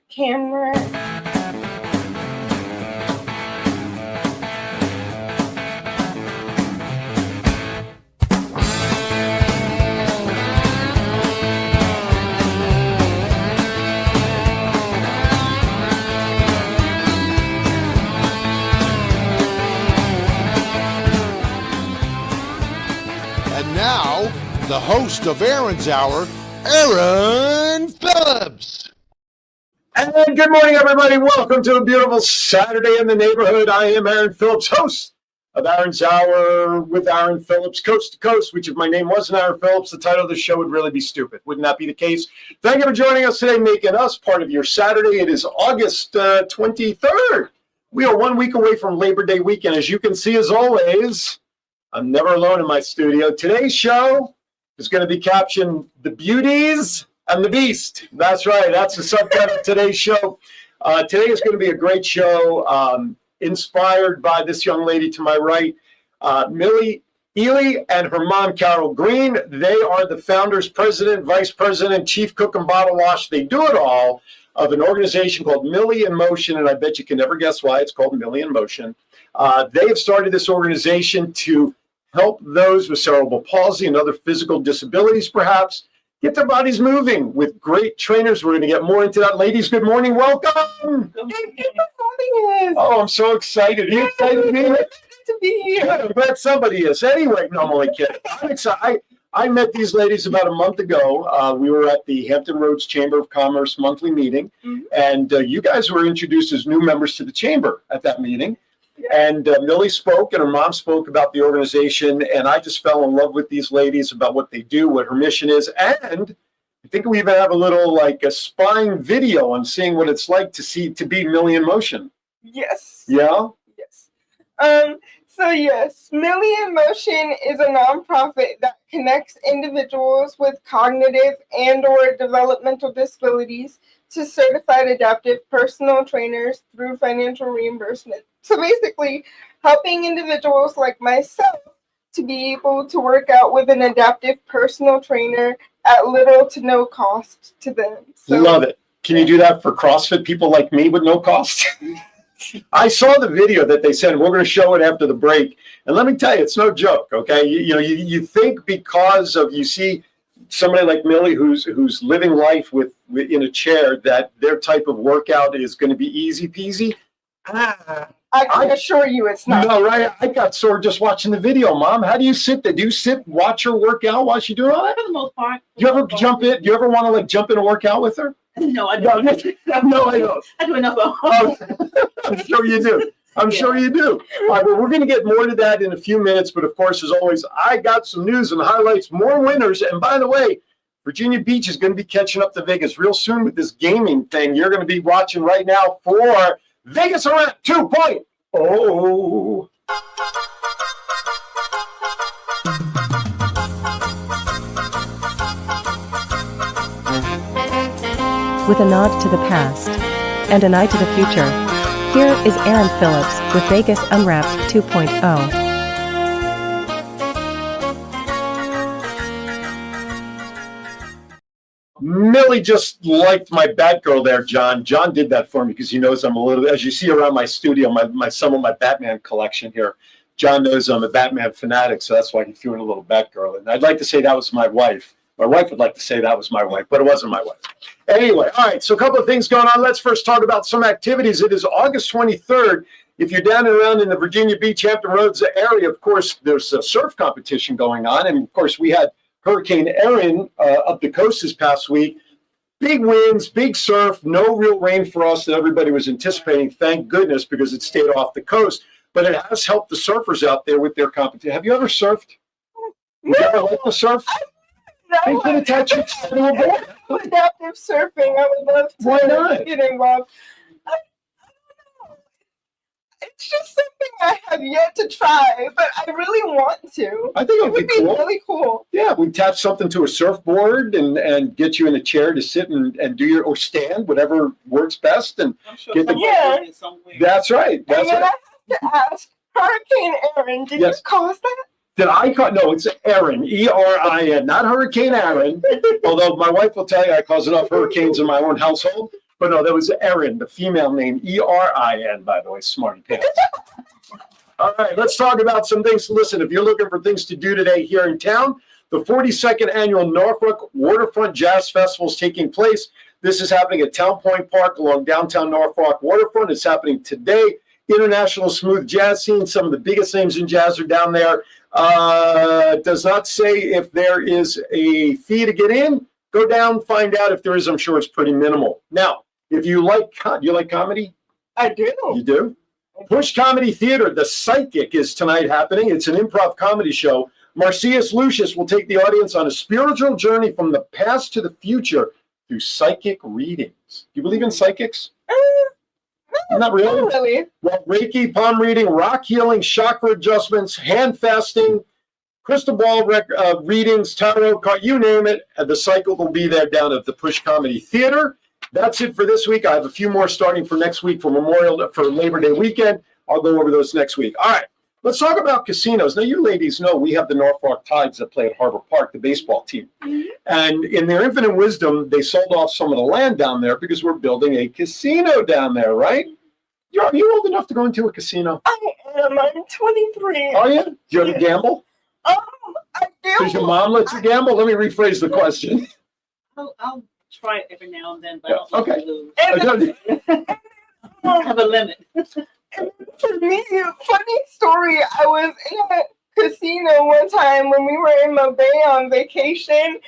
camera. And now, the host of Aaron's Hour, Aaron Phillips. And good morning, everybody. Welcome to a beautiful Saturday in the neighborhood. I am Aaron Phillips, host of Aaron's Hour with Aaron Phillips, coast to coast, which if my name wasn't Aaron Phillips, the title of the show would really be stupid. Wouldn't that be the case? Thank you for joining us today, making us part of your Saturday. It is August 23rd. We are 1 week away from Labor Day weekend. As you can see, as always, I'm never alone in my studio. Today's show is going to be captioned The Beauties and the Beast. That's right. That's the subtitle of today's show. Today is going to be a great show, inspired by this young lady to my right, Millie Ely, and her mom, Carol Green. They are the founders, president, vice president, chief cook and bottle wash. They do it all of an organization called Millie in Motion, and I bet you can never guess why it's called Millie in Motion. They have started this organization to help those with cerebral palsy and other physical disabilities, perhaps, get their bodies moving with great trainers. We're going to get more into that. Ladies, good morning. Welcome. Thank you for having us. Oh, I'm so excited. Are you excited to be here? To be here. Good. I'm glad somebody is. Anyway, no, I'm only kidding. I'm excited. I met these ladies about a month ago. We were at the Hampton Roads Chamber of Commerce monthly meeting, and you guys were introduced as new members to the chamber at that meeting. And Millie spoke and her mom spoke about the organization, and I just fell in love with these ladies, about what they do, what her mission is, and I think we even have a little like a spying video on seeing what it's like to be Millie in Motion. Yes. Yeah? Yes. So yes, Millie in Motion is a nonprofit that connects individuals with cognitive and/or developmental disabilities to certified adaptive personal trainers through financial reimbursement. So basically, helping individuals like myself to be able to work out with an adaptive personal trainer at little to no cost to them. So, Love it. Can you do that for CrossFit people like me with no cost? I saw the video that they said, we're going to show it after the break. And let me tell you, it's no joke, okay? You think because of, you see somebody like Millie who's living life in a chair, that their type of workout is going to be easy peasy. I can assure you it's not. No, right? I got sore just watching the video, Mom. How do you sit there? Do you sit, watch her work out while she doing all that? For the most part. Do you ever jump in? Do you ever want to jump in and work out with her? No, I don't. No, I don't. I do enough. I'm sure you do. I'm sure you do. All right, well, we're going to get more to that in a few minutes. But of course, as always, I got some news and highlights, more winners. And by the way, Virginia Beach is going to be catching up to Vegas real soon with this gaming thing. You're going to be watching right now for Vegas Around 2.0. With a nod to the past and an eye to the future, here is Aaron Phillips with Vegas Unwrapped 2.0. Millie just liked my Batgirl there, John. John did that for me because he knows I'm a little, as you see around my studio, some of my Batman collection here. John knows I'm a Batman fanatic, so that's why he threw in a little Batgirl. And I'd like to say that was my wife. My wife would like to say that was my wife, but it wasn't my wife. Anyway, all right, so a couple of things going on. Let's first talk about some activities. It is August 23rd. If you're down and around in the Virginia Beach, Hampton Roads area, of course, there's a surf competition going on. And, of course, we had Hurricane Erin up the coast this past week. Big winds, big surf, no real rain for us that everybody was anticipating, thank goodness, because it stayed off the coast. But it has helped the surfers out there with their competition. Have you ever surfed? Would you ever like to surf? No, They attach you to a board. adaptive surfing. I would love to Why not? get involved. I don't know. It's just something I have yet to try, but I really want to. I think It would be cool. really cool. Yeah, we attach something to a surfboard and get you in a chair to sit and do your, or stand, whatever works best. And I'm sure Get the- someone Yeah. did it somewhere. that's right. And That's then right. I have to ask, Hurricane Erin, did Yes. you cause that? Did I call? No, it's Erin, E-R-I-N, not Hurricane Aaron. Although my wife will tell you I cause enough hurricanes in my own household. But no, that was Erin, the female name, Erin, by the way, smarty pants. All right, let's talk about some things. Listen, if you're looking for things to do today here in town, the 42nd annual Norfolk Waterfront Jazz Festival is taking place. This is happening at Town Point Park along downtown Norfolk Waterfront. It's happening today. International smooth jazz scene. Some of the biggest names in jazz are down there. Does not say if there is a fee to get in. Go down, find out. If there is, I'm sure it's pretty minimal. Now, if you like, you like comedy? I do. You do? Push Comedy Theater, The Psychic, is tonight happening. It's an improv comedy show. Marcius Lucius will take the audience on a spiritual journey from the past to the future through psychic readings. Do you believe in psychics? Not really. Not really. Well, Reiki, palm reading, rock healing, chakra adjustments, hand fasting, crystal ball readings, tarot card, you name it. The cycle will be there down at the Push Comedy Theater. That's it for this week. I have a few more starting for next week for Labor Day weekend. I'll go over those next week. All right, let's talk about casinos. Now, you ladies know we have the Norfolk Tides that play at Harbor Park, the baseball team. Mm-hmm. And in their infinite wisdom, they sold off some of the land down there because we're building a casino down there, right? Are you old enough to go into a casino? I am. I'm 23. Are you? Do you ever gamble? I do. Does your mom let you gamble? Let me rephrase the question. I'll try it every now and then, but I don't okay. lose. I have a limit. For me, funny story, I was in a casino one time when we were in Mobay on vacation,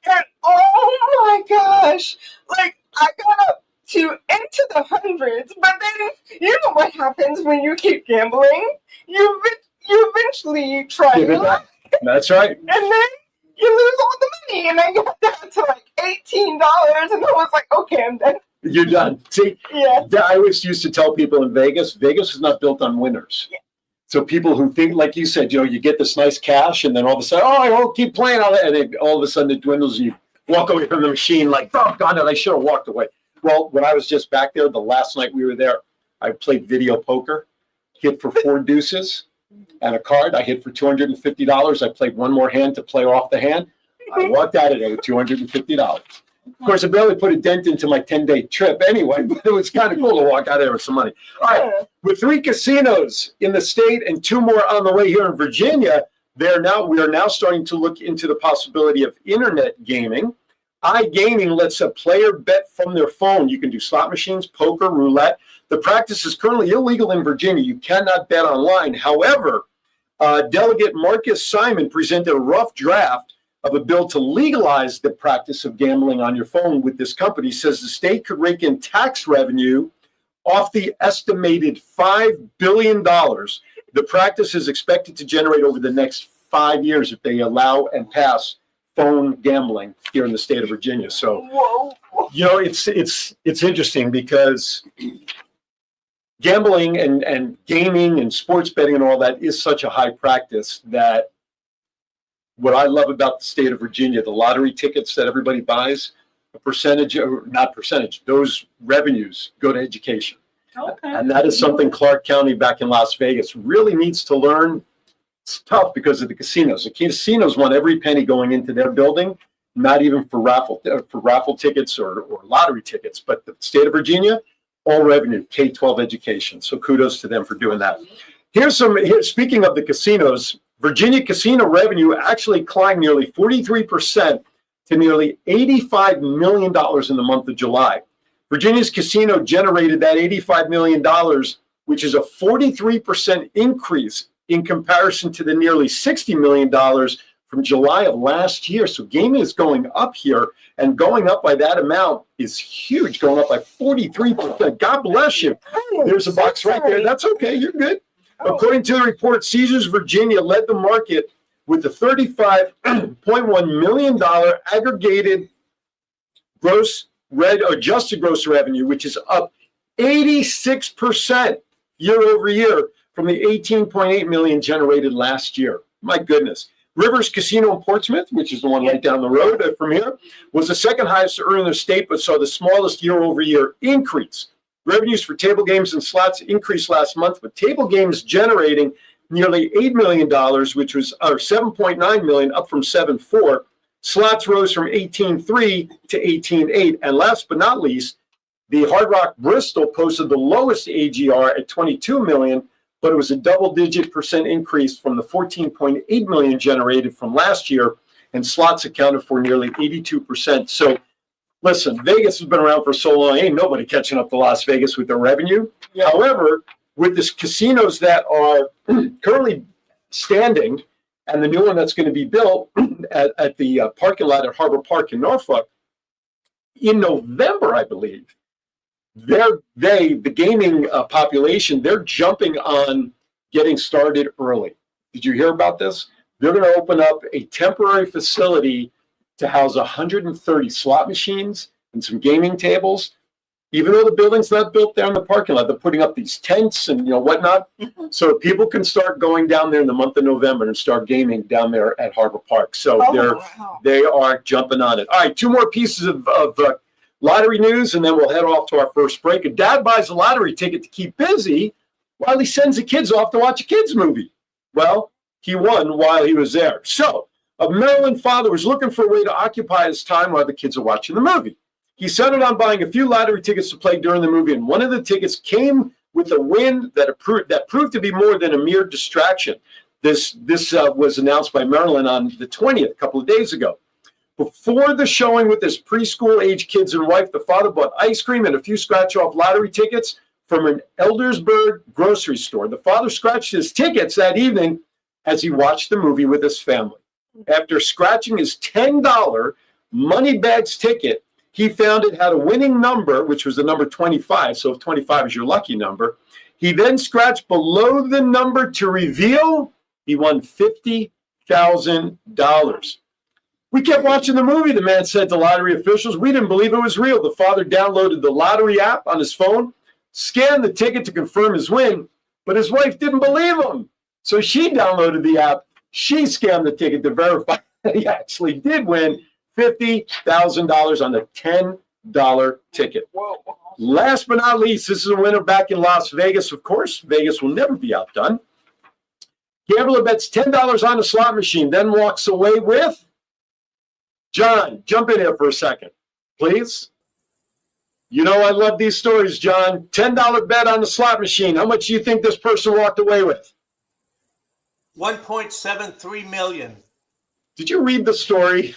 and oh my gosh, like I got up to into the hundreds, but then you know what happens when you keep gambling? You eventually try it. That's right. And then you lose all the money, and I got down to like $18, and I was like, okay, I'm done. You're done. See, yeah. I always used to tell people in Vegas is not built on winners. Yeah. So people who think, like you said, you get this nice cash, and then all of a sudden, I won't keep playing all that, and then all of a sudden it dwindles, and you walk away from the machine like, oh, God, I should have walked away. Well, when I was just back there, the last night we were there, I played video poker, hit for 4 deuces and a card. I hit for $250. I played one more hand to play off the hand. I walked out of there with $250. Of course, I barely put a dent into my 10-day trip anyway, but it was kind of cool to walk out of there with some money. All right, with 3 casinos in the state and 2 more on the way here in Virginia, we are now starting to look into the possibility of internet gaming. iGaming lets a player bet from their phone. You can do slot machines, poker, roulette. The practice is currently illegal in Virginia. You cannot bet online. However, Delegate Marcus Simon presented a rough draft of a bill to legalize the practice of gambling on your phone with this company. He says the state could rake in tax revenue off the estimated $5 billion. The practice is expected to generate over the next 5 years if they allow and pass phone gambling here in the state of Virginia. So, it's interesting because gambling and gaming and sports betting and all that is such a high practice that what I love about the state of Virginia, the lottery tickets that everybody buys, those revenues go to education. Okay. And that is something Clark County back in Las Vegas really needs to learn. It's tough because of the casinos. The casinos want every penny going into their building, not even for raffle tickets or lottery tickets. But the state of Virginia, all revenue, K-12 education. So kudos to them for doing that. Speaking of the casinos, Virginia casino revenue actually climbed nearly 43% to nearly $85 million in the month of July. Virginia's casino generated that $85 million, which is a 43% increase in comparison to the nearly $60 million from July of last year. So gaming is going up here, and going up by that amount is huge, going up by 43%. God bless you. There's a box right there. That's okay. You're good. According to the report, Caesars Virginia led the market with a $35.1 million aggregated adjusted gross revenue, which is up 86% year over year from the $18.8 million generated last year. My goodness. Rivers Casino in Portsmouth, which is the one right down the road from here, was the second highest to earn in the state, but saw the smallest year-over-year increase. Revenues for table games and slots increased last month, with table games generating nearly $8 million, which was $7.9 million, up from $7.4. Slots rose from $18.3 to $18.8. And last but not least, The Hard Rock Bristol posted the lowest AGR at 22 million, but it was a double-digit % increase from the 14.8 million generated from last year, and slots accounted for nearly 82%. So, listen, Vegas has been around for so long, ain't nobody catching up to Las Vegas with their revenue. However, with the casinos that are currently standing and the new one that's going to be built at the parking lot at Harbor Park in Norfolk, in November, I believe, the gaming population, they're jumping on getting started early. Did you hear about this? They're going to open up a temporary facility to house 130 slot machines and some gaming tables. Even though the building's not built there in the parking lot, they're putting up these tents and whatnot, so people can start going down there in the month of November and start gaming down there at Harbor Park. So they are jumping on it. All right, 2 more pieces of lottery news, and then we'll head off to our first break. A dad buys a lottery ticket to keep busy while he sends the kids off to watch a kids movie. Well, he won while he was there. So a Maryland father was looking for a way to occupy his time while the kids are watching the movie. He settled on buying a few lottery tickets to play during the movie, and one of the tickets came with a win that proved to be more than a mere distraction. This was announced by Maryland on the 20th, a couple of days ago. Before the showing with his preschool-age kids and wife, the father bought ice cream and a few scratch-off lottery tickets from an Eldersburg grocery store. The father scratched his tickets that evening as he watched the movie with his family. After scratching his $10 Moneybags ticket, he found it had a winning number, which was the number 25. So if 25 is your lucky number, he then scratched below the number to reveal he won $50,000. We kept watching the movie, the man said to lottery officials. We didn't believe it was real. The father downloaded the lottery app on his phone, scanned the ticket to confirm his win, but his wife didn't believe him. So she downloaded the app. She scanned the ticket to verify that he actually did win $50,000 on a $10 ticket. Whoa. Last but not least, this is a winner back in Las Vegas. Of course, Vegas will never be outdone. Gambler bets $10 on a slot machine, then walks away with... John, jump in here for a second, please. You know I love these stories, John. $10 bet on the slot machine. How much do you think this person walked away with? $1.73 million. Did you read the story?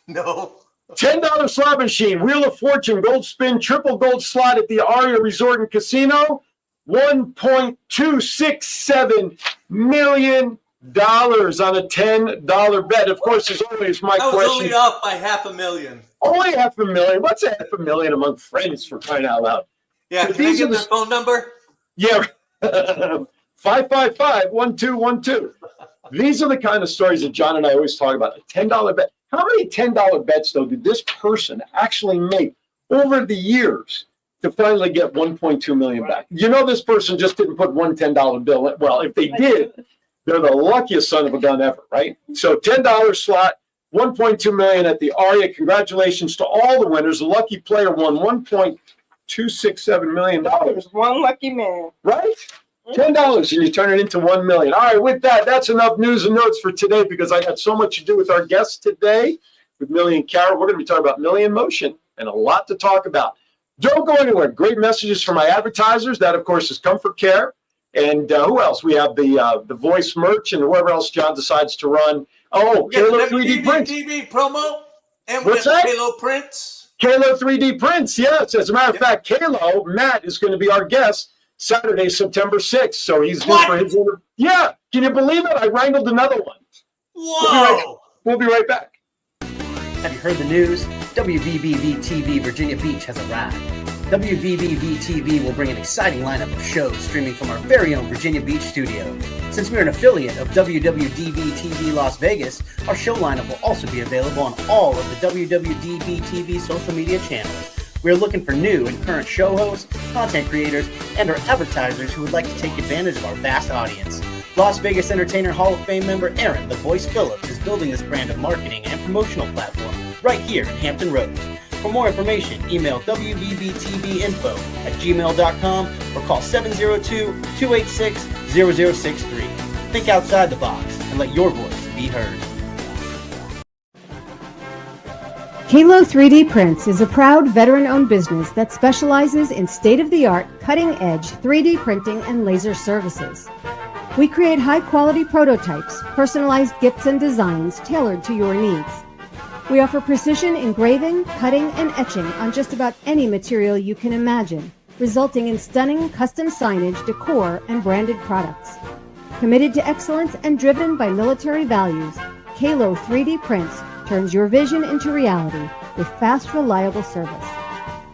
No. $10 slot machine, Wheel of Fortune, gold spin, triple gold slot at the Aria Resort and Casino. $1.267 million on a $10 bet. Of course, as always, my question. I was only off by $500,000. Only $500,000? What's $500,000 among friends, for crying out loud? Yeah, can I get their phone number? Yeah. 555-1212. These are the kind of stories that John and I always talk about. A $10 bet. How many $10 bets, though, did this person actually make over the years to finally get $1.2 million back? You know, this person just didn't put one $10 bill in. Well, if they did, they're the luckiest son of a gun ever, right? So $10 slot, $1.2 million at the Aria. Congratulations to all the winners. The lucky player won $1.267 million. One lucky man. Right? $10 and you turn it into $1 million. All right, with that, that's enough news and notes for today because I got so much to do with our guests today with Millie and Carol. We're going to be talking about Millie in Motion and a lot to talk about. Don't go anywhere. Great messages from my advertisers. That, of course, is Comfort Care. And who else? We have the Voice merch and whoever else John decides to run. Oh, Kalo 3D Prints. TV promo. And what's that? Kalo Prints. Kalo 3D Prints, yes. As a matter of fact, Kalo, Matt, is going to be our guest Saturday, September 6th. So he's due for his interview. Yeah. Can you believe it? I wrangled another one. Whoa. We'll be right back. Have you heard the news? WWDBTV Virginia Beach has arrived. WWDBTV will bring an exciting lineup of shows streaming from our very own Virginia Beach studio. Since we're an affiliate of WWDBTV Las Vegas, our show lineup will also be available on all of the WWDBTV social media channels. We are looking for new and current show hosts, content creators, and our advertisers who would like to take advantage of our vast audience. Las Vegas Entertainer Hall of Fame member Aaron "The Voice" Phillips is building this brand of marketing and promotional platform right here in Hampton Roads. For more information, email wvbtvinfo@gmail.com or call 702-286-0063. Think outside the box and let your voice be heard. Halo 3D Prints is a proud veteran-owned business that specializes in state-of-the-art, cutting-edge 3D printing and laser services. We create high-quality prototypes, personalized gifts and designs tailored to your needs. We offer precision engraving, cutting, and etching on just about any material you can imagine, resulting in stunning custom signage, decor, and branded products. Committed to excellence and driven by military values, Halo 3D Prints turns your vision into reality with fast, reliable service.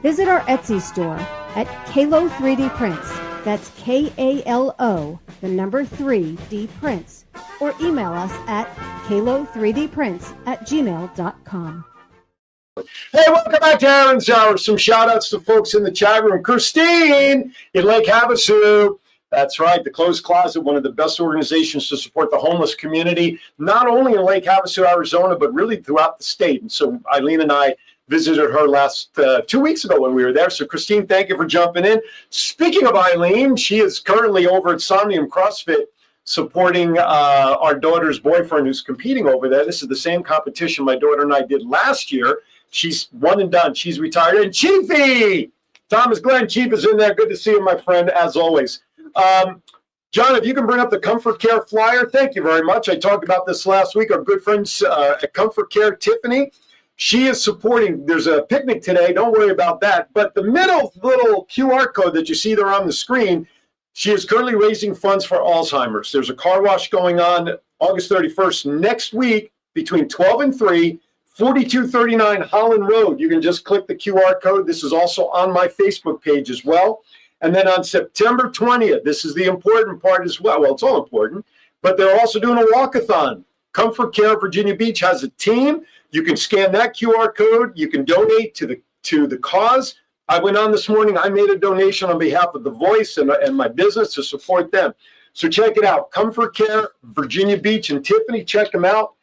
Visit our Etsy store at Kalo 3D Prints. That's Kalo, the number 3D Prints. Or email us at kalo3dprints@gmail.com. Hey, welcome back to Aaron's Hour. Some shout outs to folks in the chat room. Christine in Lake Havasu. That's right, the Closed Closet, one of the best organizations to support the homeless community, not only in Lake Havasu, Arizona, but really throughout the state. And so Eileen and I visited her last 2 weeks ago when we were there. So Christine, thank you for jumping in. Speaking of Eileen, she is currently over at Somnium CrossFit supporting our daughter's boyfriend who's competing over there. This is the same competition my daughter and I did last year. She's one and done. She's retired. And Chiefy! Thomas Glenn, Chief is in there. Good to see you, my friend, as always. John, if you can bring up the Comfort Care flyer, thank you very much. I talked about this last week. Our good friends at Comfort Care, Tiffany, she is supporting. There's a picnic today. Don't worry about that. But the middle little QR code that you see there on the screen, she is currently raising funds for Alzheimer's. There's a car wash going on August 31st next week between 12 and 3, 4239 Holland Road. You can just click the QR code. This is also on my Facebook page as well. And then on September 20th, this is the important part as well. Well, it's all important, but they're also doing a walkathon. Comfort Care Virginia Beach has a team. You can scan that QR code. You can donate to the cause. I went on this morning. I made a donation on behalf of The Voice and my business to support them. So check it out. Comfort Care Virginia Beach and Tiffany, check them out.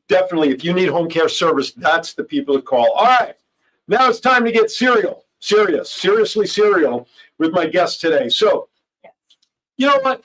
Definitely, if you need home care service, that's the people to call. All right, now it's time to get seriously serial with my guest today. So, you know what?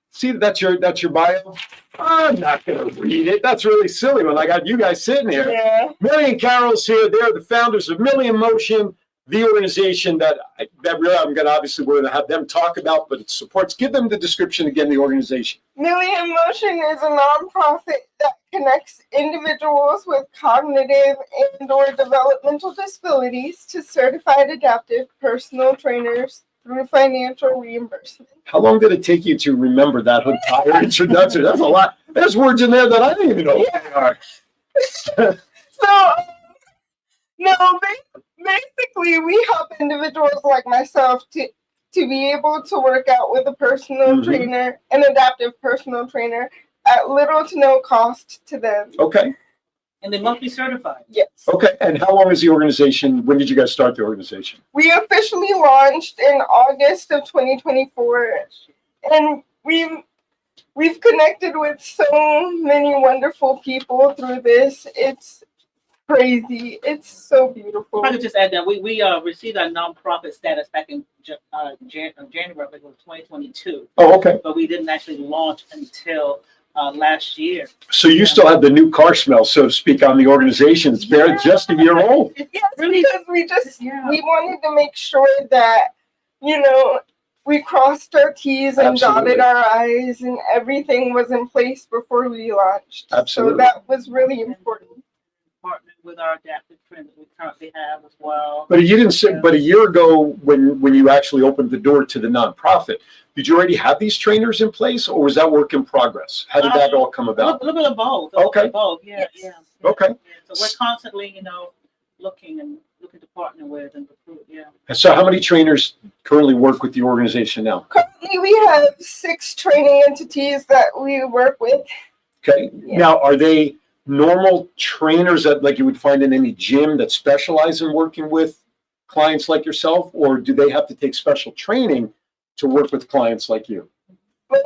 See, that's your bio. I'm not going to read it. That's really silly when I got you guys sitting here. Yeah. Millie and Carol's here. They're the founders of Millie in Motion, the organization that really I'm going to obviously we're going to have them talk about, but it supports. Give them the description again. The organization. Millie in Motion is a nonprofit that connects individuals with cognitive and/or developmental disabilities to certified adaptive personal trainers through financial reimbursement. How long did it take you to remember that entire introduction? That's a lot. There's words in there that I don't even know what they are. Basically, we help individuals like myself to be able to work out with a personal trainer, an adaptive personal trainer, at little to no cost to them. Okay. And they must be certified. Yes. Okay. And how long is the organization? When did you guys start the organization? We officially launched in August of 2024, and we've connected with so many wonderful people through this. It's crazy. It's so beautiful. I could just add that we received our nonprofit status back in January of 2022. Oh, okay. But we didn't actually launch until last year. So you still have the new car smell, so to speak, on the organization. It's barely just a year old. Yes, because we wanted to make sure that, we crossed our T's and dotted our I's and everything was in place before we launched. Absolutely. So that was really important. Partnered with our adaptive trend that we currently have as well. But you didn't say, but a year ago when you actually opened the door to the nonprofit, did you already have these trainers in place, or was that work in progress? How did that all come about? A little bit of both. Okay. Both. Yeah. Okay. Yeah. So we're constantly, looking to partner with and recruit. Yeah. So how many trainers currently work with the organization now? Currently, we have 6 training entities that we work with. Okay. Yeah. Now, are they normal trainers that like you would find in any gym that specialize in working with clients like yourself, or do they have to take special training to work with clients like you? So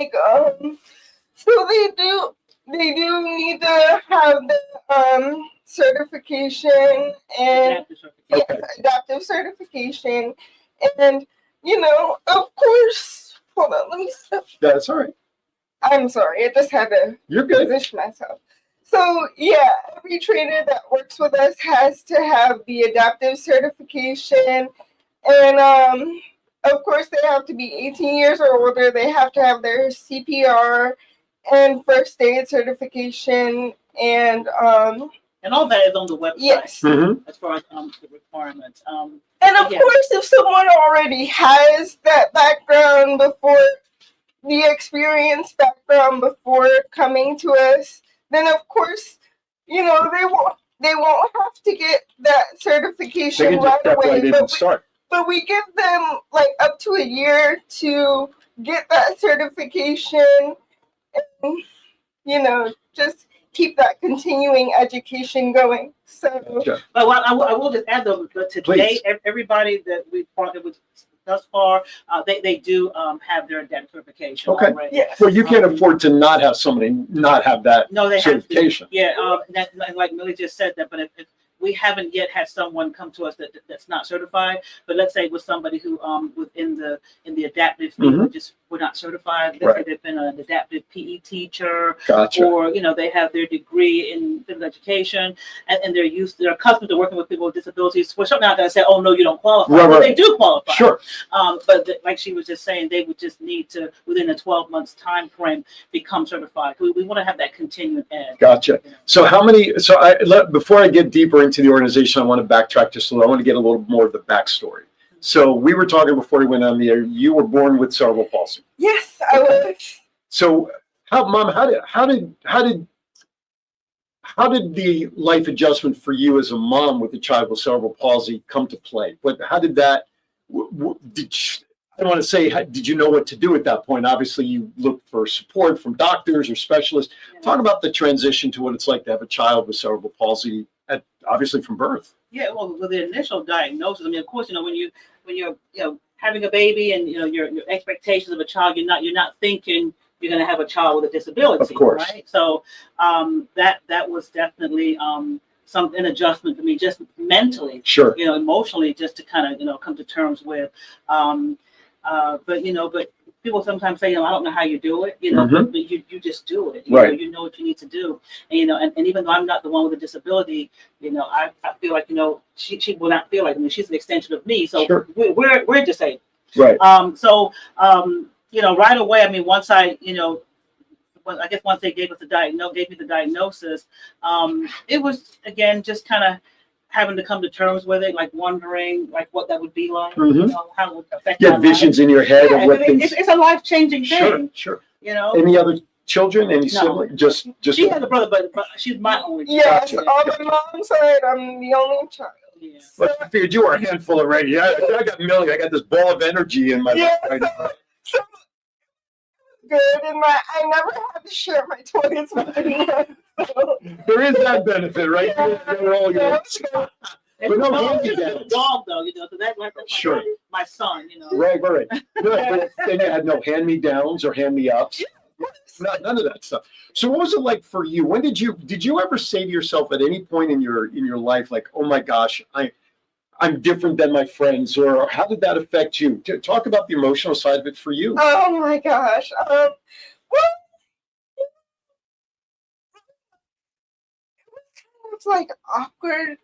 they do need to have the certification and adaptive certification, and of course, hold on, let me stop. That's all right. I'm sorry, I just had to You're good. position myself. So yeah, every trainer that works with us has to have the adaptive certification, and of course they have to be 18 years or older. They have to have their CPR and first aid certification, and all that is on the website. yes. Mm-hmm. As far as the requirements. And of yeah. course, if someone already has that background before, the experience background before coming to us, then of course, you know, they won't have to get that They certification can just right step away. right in and start. But we give them like up to a year to get that certification, and you know, just keep that continuing education going. So, Gotcha. But what I will just add though, but today, Please. everybody that we've partnered with thus far, they do have their adaptive certification Okay. already. yes. Well, you can't afford to not have somebody not have that No, they certification. have to. Yeah, like Millie just said that, but if we haven't yet had someone come to us that's not certified, but let's say with somebody who within the adaptive field, just we're not certified. Let's say they've been an adaptive PE teacher, Gotcha. or they have their degree in physical education, and they're accustomed to working with people with disabilities. We're certainly not going to say, oh no, you don't qualify. Right, But they do qualify. Sure. But like she was just saying, they would just need to within a 12 months time frame become certified. We want to have that continued ed. Gotcha. So how many? So before I get deeper into the organization, I want to backtrack just a little. I want to get a little more of the backstory. So we were talking before we went on the air. You were born with cerebral palsy. Yes, I was. So how did the life adjustment for you as a mom with a child with cerebral palsy come to play? How did that? I don't want to say, did you know what to do at that point? Obviously, you looked for support from doctors or specialists. Talk about the transition to what it's like to have a child with cerebral palsy, obviously from birth. Yeah, well, with the initial diagnosis, I mean, of course, when you're having a baby and your expectations of a child, you're not thinking you're going to have a child with a disability, of course, right? So that was definitely an adjustment for me, just mentally, sure, emotionally, just to kind of come to terms with. But people sometimes say, I don't know how you do it, but you just do it. You know what you need to do, and and even though I'm not the one with a disability, I feel like she will not feel like me. She's an extension of me, so sure. we're disabled, right? Right away. I mean, once I once they gave me the diagnosis, it was again just kind of having to come to terms with it, like wondering like what that would be like, how it would affect my visions life. in your head of what things. It's a life-changing thing. Sure. Any other children? Any siblings? Just she has a brother, but she's my only child. Yes, on my mom's side, I'm the only child. Yeah. But I figured you were a handful already. I got Millie. I got this ball of energy in my life right now. So good, and I never had to share my toys with anyone. So. There is that benefit, right? They're all yours. But no, dog though, so that's sure. My son, Right. But then you had no hand-me-downs or hand-me-ups. None of that stuff. So what was it like for you? When did you ever say to yourself at any point in your life, like, oh my gosh, I'm different than my friends, or how did that affect you? Talk about the emotional side of it for you. Oh my gosh. Well, it was like awkward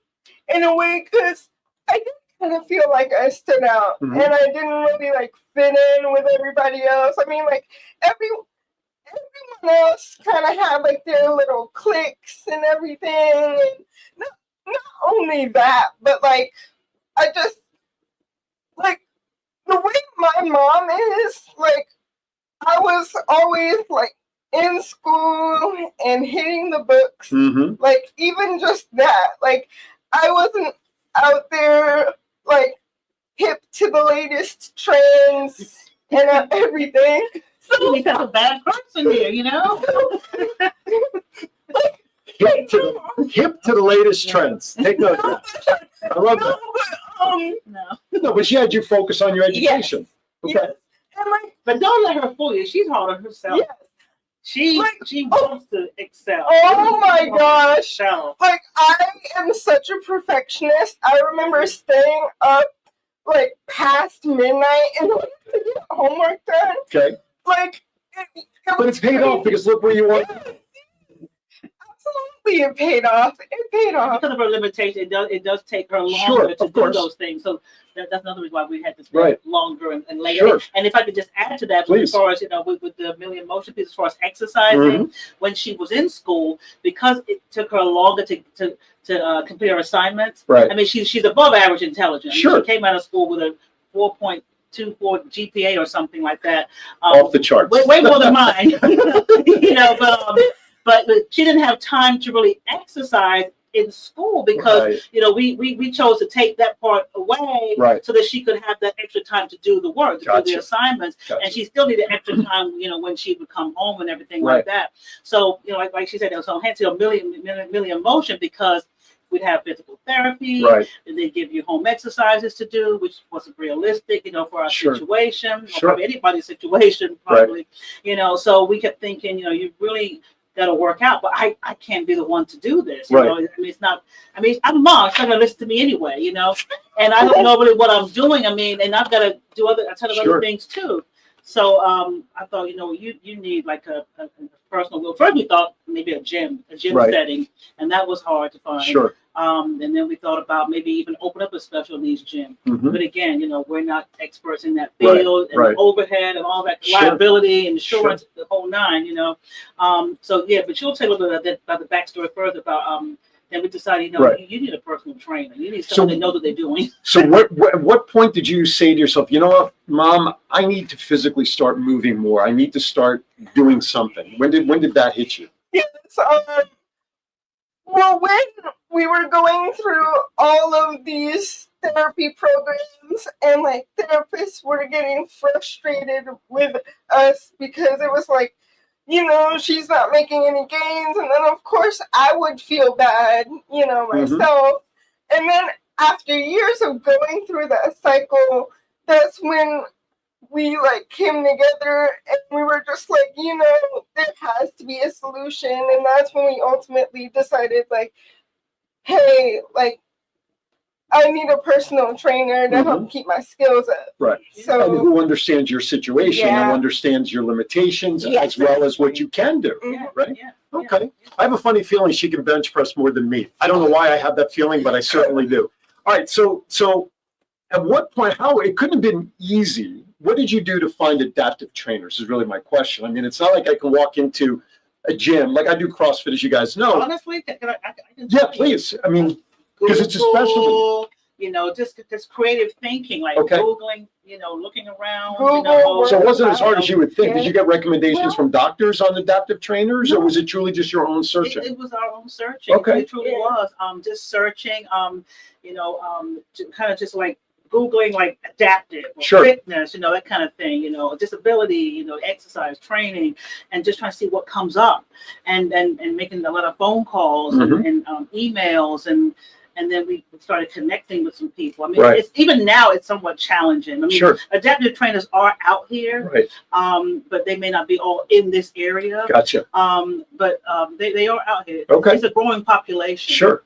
in a way because I did kind of feel like I stood out, and I didn't really like fit in with everybody else. I mean, like everyone else kind of had like their little cliques and everything, and not only that, but like I just like the way my mom is, like I was always like in school and hitting the books, like even just that, like I wasn't out there like hip to the latest trends and everything. So he's a bad person here, Hip to the latest trends. Take note of that. I love that. No, but she had you focus on your education. Yes. Okay. Yes. And but don't let her fool you. She's hard on herself. Yes. She wants to excel. Oh my gosh. Excel. Like I am such a perfectionist. I remember staying up like past midnight and to get homework done. Okay. Like but it's paid off because look where you are. Absolutely. absolutely, it paid off. It paid off. Because of her limitation, it does take her longer to do those things. So that's another reason why we had to spend longer and later. Sure. And if I could just add to that, Please. as far as with the Million Motion piece, as far as exercising, when she was in school, because it took her longer to complete her assignments. Right. I mean, she's above average intelligence. Sure. She came out of school with a 4.24 GPA or something like that. Off the charts. Way more than mine. But she didn't have time to really exercise in school because we chose to take that part away so that she could have that extra time to do the work, to do the assignments, and she still needed extra time, when she would come home and everything like that. So, like she said, so hence a million motion, because we'd have physical therapy, and they give you home exercises to do, which wasn't realistic, for our situation, or probably anybody's situation, probably, so we kept thinking, you really got to work out, but I can't be the one to do this. You know, I mean, it's not. I mean, I'm a mom. She's not gonna listen to me anyway. And I don't know really what I'm doing. I mean, and I've got to do a ton of other things too. So I thought, you need like a personal will. First, we thought maybe a gym setting, and that was hard to find. Sure. And then we thought about maybe even open up a special needs gym. But again, we're not experts in that field, and overhead and all that liability, insurance, the whole nine. So yeah, but she'll tell a little bit about the backstory further about then we decided, you need a personal trainer. You need someone that knows what they're doing. So at what point did you say to yourself, you know what, Mom, I need to physically start moving more. I need to start doing something. When did that hit you? Yes. Well, when we were going through all of these therapy programs, and like therapists were getting frustrated with us because it was like, she's not making any gains. And then, of course, I would feel bad, myself. And then after years of going through that cycle, that's when we came together and we were just like, there has to be a solution. And that's when we ultimately decided hey, I need a personal trainer to help keep my skills up. Right. So, and who understands your situation and understands your limitations as well as what you can do. Right? Yeah. Okay. I have a funny feeling she can bench press more than me. I don't know why I have that feeling, but I certainly do. All right. So at what point, it couldn't have been easy. What did you do to find adaptive trainers is really my question. I mean, it's not like I can walk into a gym. Like I do CrossFit, as you guys know. Honestly, I yeah, please. I mean, because it's a specialty. Just creative thinking, Googling, looking around. So it wasn't as hard as you would think. Did you get recommendations from doctors on adaptive trainers, or was it truly just your own searching? It was our own searching. Okay. It truly was. Just searching, kind of just Googling adaptive or fitness, that kind of thing, disability, exercise, training, and just trying to see what comes up, and making a lot of phone calls and emails, and then we started connecting with some people. I mean, it's even now it's somewhat challenging. I mean, adaptive trainers are out here, but they may not be all in this area. Gotcha. But they are out here. Okay. It's a growing population. Sure.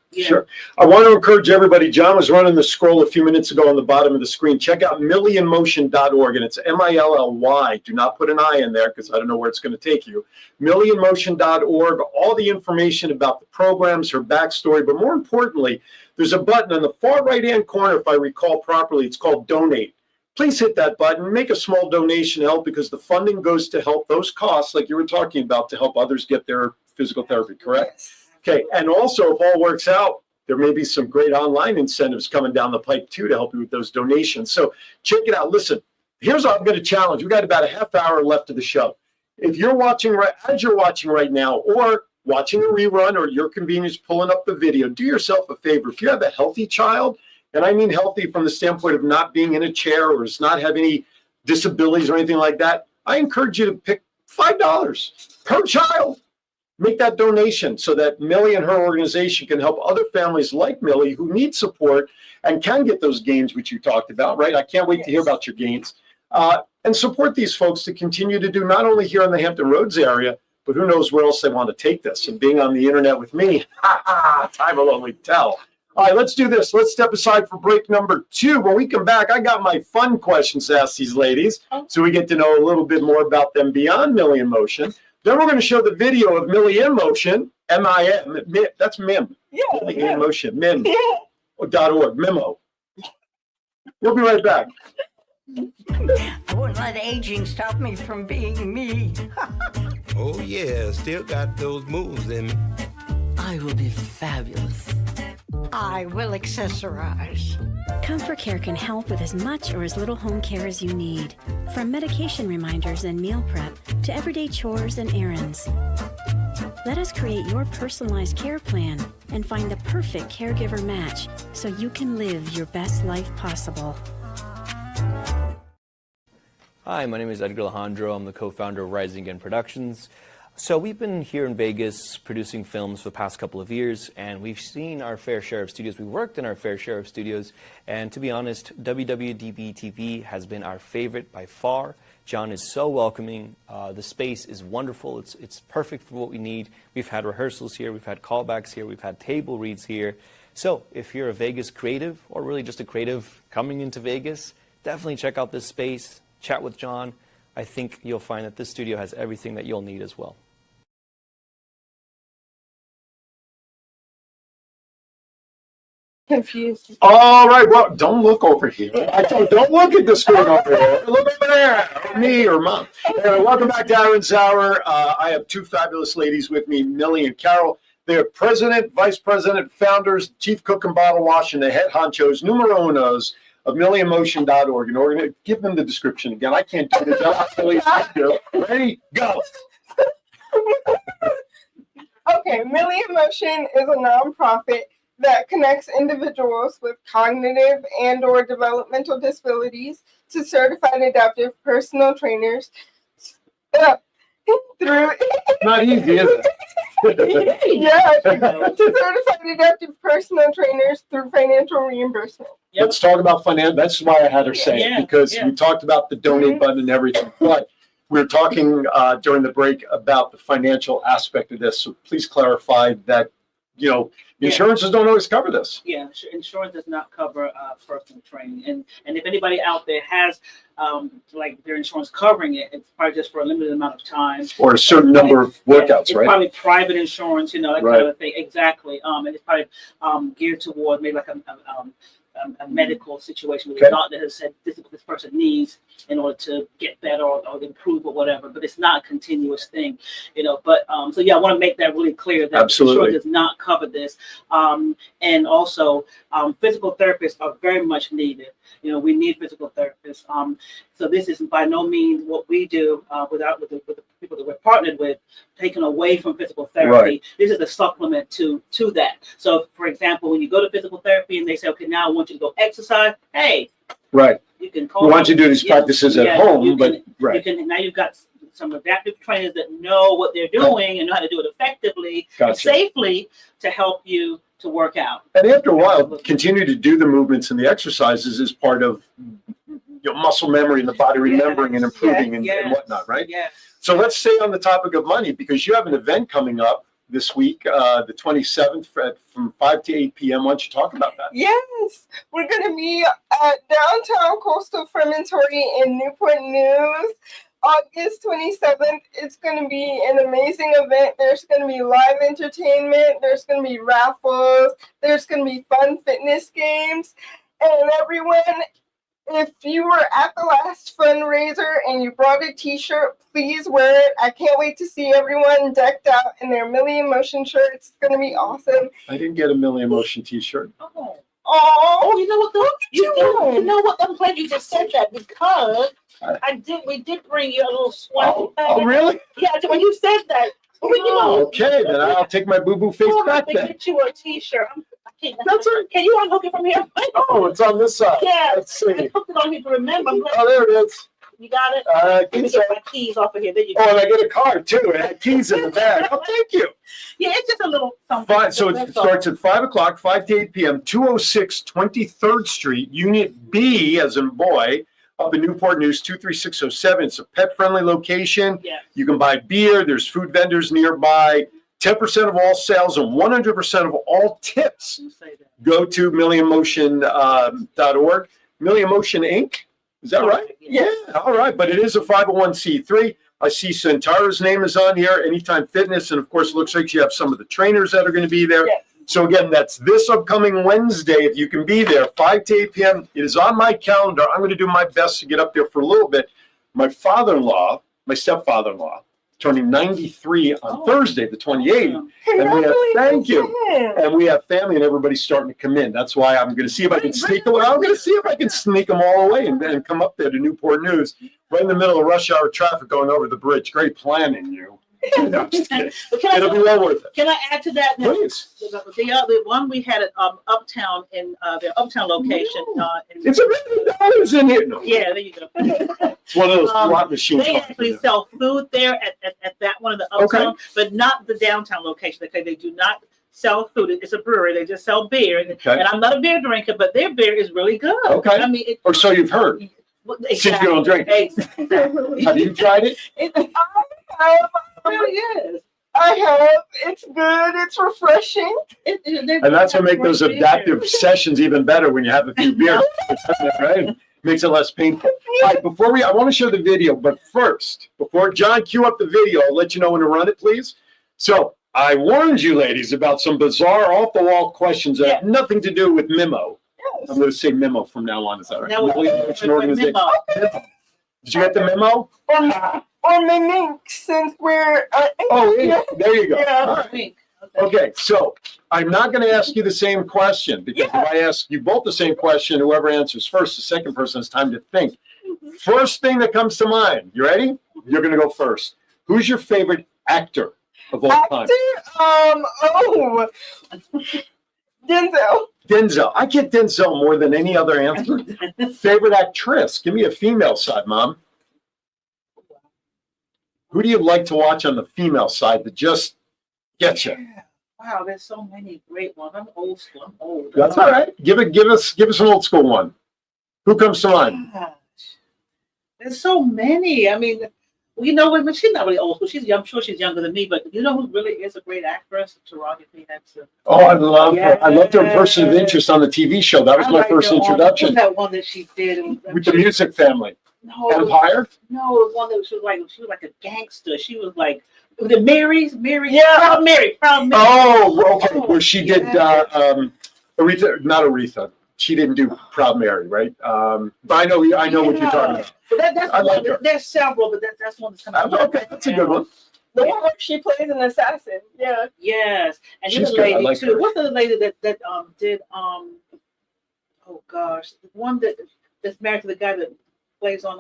I want to encourage everybody. John was running the scroll a few minutes ago on the bottom of the screen. Check out millionmotion.org, and it's MILLY. Do not put an I in there because I don't know where it's going to take you. Millionmotion.org. All the information about the programs, her backstory, but more importantly, there's a button on the far right-hand corner, if I recall properly. It's called Donate. Please hit that button. Make a small donation to help, because the funding goes to help those costs, like you were talking about, to help others get their physical therapy, correct? Yes. Okay, and also, if all works out, there may be some great online incentives coming down the pipe, too, to help you with those donations. So check it out. Listen, here's what I'm going to challenge. We got about a half hour left of the show. If you're watching as you're watching right now, or watching a rerun, or your convenience pulling up the video, do yourself a favor. If you have a healthy child, and I mean healthy from the standpoint of not being in a chair or does not have any disabilities or anything like that, I encourage you to pick $5 per child. Make that donation so that Millie and her organization can help other families like Millie who need support and can get those gains which you talked about, right? I can't wait to hear about your gains. And support these folks to continue to do not only here in the Hampton Roads area, but who knows where else they want to take this. And being on the internet with me, time will only tell. All right, let's do this. Let's step aside for break number 2. When we come back, I got my fun questions to ask these ladies so we get to know a little bit more about them beyond Millie in Motion. Then we're going to show the video of Millie in Motion, M-I-M. That's MIM. Yeah. Millie in Motion, MIM.org, Memo. We'll be right back. I wouldn't let aging stop me from being me. Oh yeah, still got those moves in me. I will be fabulous. I will accessorize. Comfort Care can help with as much or as little home care as you need. From medication reminders and meal prep to everyday chores and errands. Let us create your personalized care plan and find the perfect caregiver match so you can live your best life possible. Hi, my name is Edgar Alejandro. I'm the co-founder of Rising Again Productions. So we've been here in Vegas producing films for the past couple of years, and we've seen our fair share of studios. We've worked in our fair share of studios, and to be honest, WWDBTV has been our favorite by far. John is so welcoming. The space is wonderful. It's perfect for what we need. We've had rehearsals here. We've had callbacks here. We've had table reads here. So if you're a Vegas creative, or really just a creative coming into Vegas, definitely check out this space. Chat with John. I think you'll find that this studio has everything that you'll need as well. Confused. All right. Well, don't look over here. Don't look at the screen over here. Look over there. Or me or Mom. Anyway, welcome back to Aaron's Hour. I have two fabulous ladies with me, Millie and Carol. They're president, vice president, founders, chief cook and bottle wash, and the head honchos, numero unos of milliemotion.org. And we're going to give them the description again. I can't do the job. Ready? Go. Okay, Millie in Motion is a nonprofit that connects individuals with cognitive and or developmental disabilities to certified adaptive personal trainers through Not easy, is it? to certified adaptive personal trainers through financial reimbursement. Let's talk about finance. That's why I had her say it, because we talked about the donate button and everything. But we were talking during the break about the financial aspect of this. So please clarify that, you know, insurances don't always cover this. Yeah, insurance does not cover personal training, and if anybody out there has like their insurance covering it, it's probably just for a limited amount of time Or a certain number of workouts, it's right? probably private insurance, you know, that kind of thing. Exactly. And it's probably geared toward maybe like a medical situation where the doctor has said this is what this person needs in order to get better or improve or whatever, but it's not a continuous thing, you know. But so yeah, I want to make that really clear that insurance does not cover this. And also physical therapists are very much needed. You know, we need physical therapists. So this is by no means what we do with the people that we're partnered with, taken away from physical therapy. This is a supplement to that. So for example, when you go to physical therapy and they say, okay, now I want you to go exercise, hey, you can call. We want you to do these practices at home, but you can, now you've got some adaptive trainers that know what they're doing and know how to do it effectively and safely to help you to work out. And after a while, continue to do the movements and the exercises is part of muscle memory and the body remembering and improving and whatnot, right? Yeah. So let's stay on the topic of money, because you have an event coming up this week, the 27th from 5 to 8 p.m. Why don't you talk about that? Yes, we're going to be at downtown Coastal Fermentory in Newport News, August 27th. It's going to be an amazing event. There's going to be live entertainment. There's going to be raffles. There's going to be fun fitness games. And everyone, if you were at the last fundraiser and you brought a t-shirt, please wear it. I can't wait to see everyone decked out in their Millie in Motion shirts. It's going to be awesome. I didn't get a Millie in Motion t-shirt. Oh, you know what? You know what? I'm glad you just said that, because we did bring you a little sweat. Oh, really? Yeah, when you said that. Okay, then I'll take my boo-boo face back then. Get you a t-shirt. That's right. Can you unhook it from here? Oh, it's on this side. Yeah. Let's see. I hooked it on here to remember. Oh, there it is. You got it? Let me get my keys off of here. There you go. Oh, and I get a card too. It had keys in the bag. Oh, thank you. Yeah, it's just a little something. Fine. So it starts at 5 o'clock, 5 to 8 p.m., 206 23rd Street, Unit B, as in boy, up in Newport News, 23607. It's a pet-friendly location. Yeah. You can buy beer. There's food vendors nearby. 10% of all sales and 100% of all tips go to millionmotion.org. Million Motion Inc. Is that right? Yes. Yeah, all right. But it is a 501c3. I see Centara's name is on here, Anytime Fitness. And of course, it looks like you have some of the trainers that are going to be there. Yes. So again, that's this upcoming Wednesday. If you can be there, 5 to 8 p.m. It is on my calendar. I'm going to do my best to get up there for a little bit. My father-in-law, my stepfather-in-law, turning 93 on Thursday, the 28th. And we have, thank you. And we have family and everybody's starting to come in. That's why I'm going to see if I can sneak them. I'm going to see if I can sneak them all away and come up there to Newport News, right in the middle of rush hour traffic going over the bridge. Great planning, you. No, I'm just kidding. It'll be well worth it. Can I add to that? Now? Please. The other one we had at Uptown in their Uptown location. It's $1 million in here. No. Yeah, there you go. It's one of those slot machines. They actually sell food there at that one of the Uptown, but not the downtown location. Okay, they do not sell food. It's a brewery. They just sell beer. And I'm not a beer drinker, but their beer is really good. Okay. I mean, or so you've heard. Exactly. Since you don't drink. Exactly. Have you tried it? It really is. I have. It's good. It's refreshing. And that's what makes those adaptive sessions even better when you have a few beers, right? Makes it less painful. All right, I want to show the video, but first, before John cue up the video, I'll let you know when to run it, please. So I warned you ladies about some bizarre off-the-wall questions that have nothing to do with Mimo. Yes. I'm going to say Mimo from now on. Is that right? No, Mimo. Did you get the memo? Or Mimink, since we're... there you go. Yeah. All right. Okay, so I'm not going to ask you the same question, because if I ask you both the same question, whoever answers first, the second person has time to think. First thing that comes to mind. You ready? You're going to go first. Who's your favorite actor of all time? Denzel. I get Denzel more than any other answer. Favorite actress? Give me a female side, Mom. Who do you like to watch on the female side that just gets you? Wow, there's so many great ones. I'm old school. I'm old. That's all right. Give us an old school one. Who comes to mind? Gosh. There's so many. I mean, you know, but she's not really old school. I'm sure she's younger than me, but you know who really is a great actress? Taraji P. Henson. Oh, I love her. I loved her Person of Interest on the TV show. That was my first introduction. That one that she did with the Music Family. No, Empire? No, the one that she was like a gangster. She was like the Mary. Yeah, Proud Mary. Oh, okay. Where she did Aretha, not Aretha. She didn't do Proud Mary, right? But I know what you're talking about. I like her. There's several, but that's one that's coming out. Okay, that's a good one. The one where she plays an assassin. Yeah. Yes, and she's the lady like too. her. What's the lady that did oh gosh, the one that's married to the guy that plays on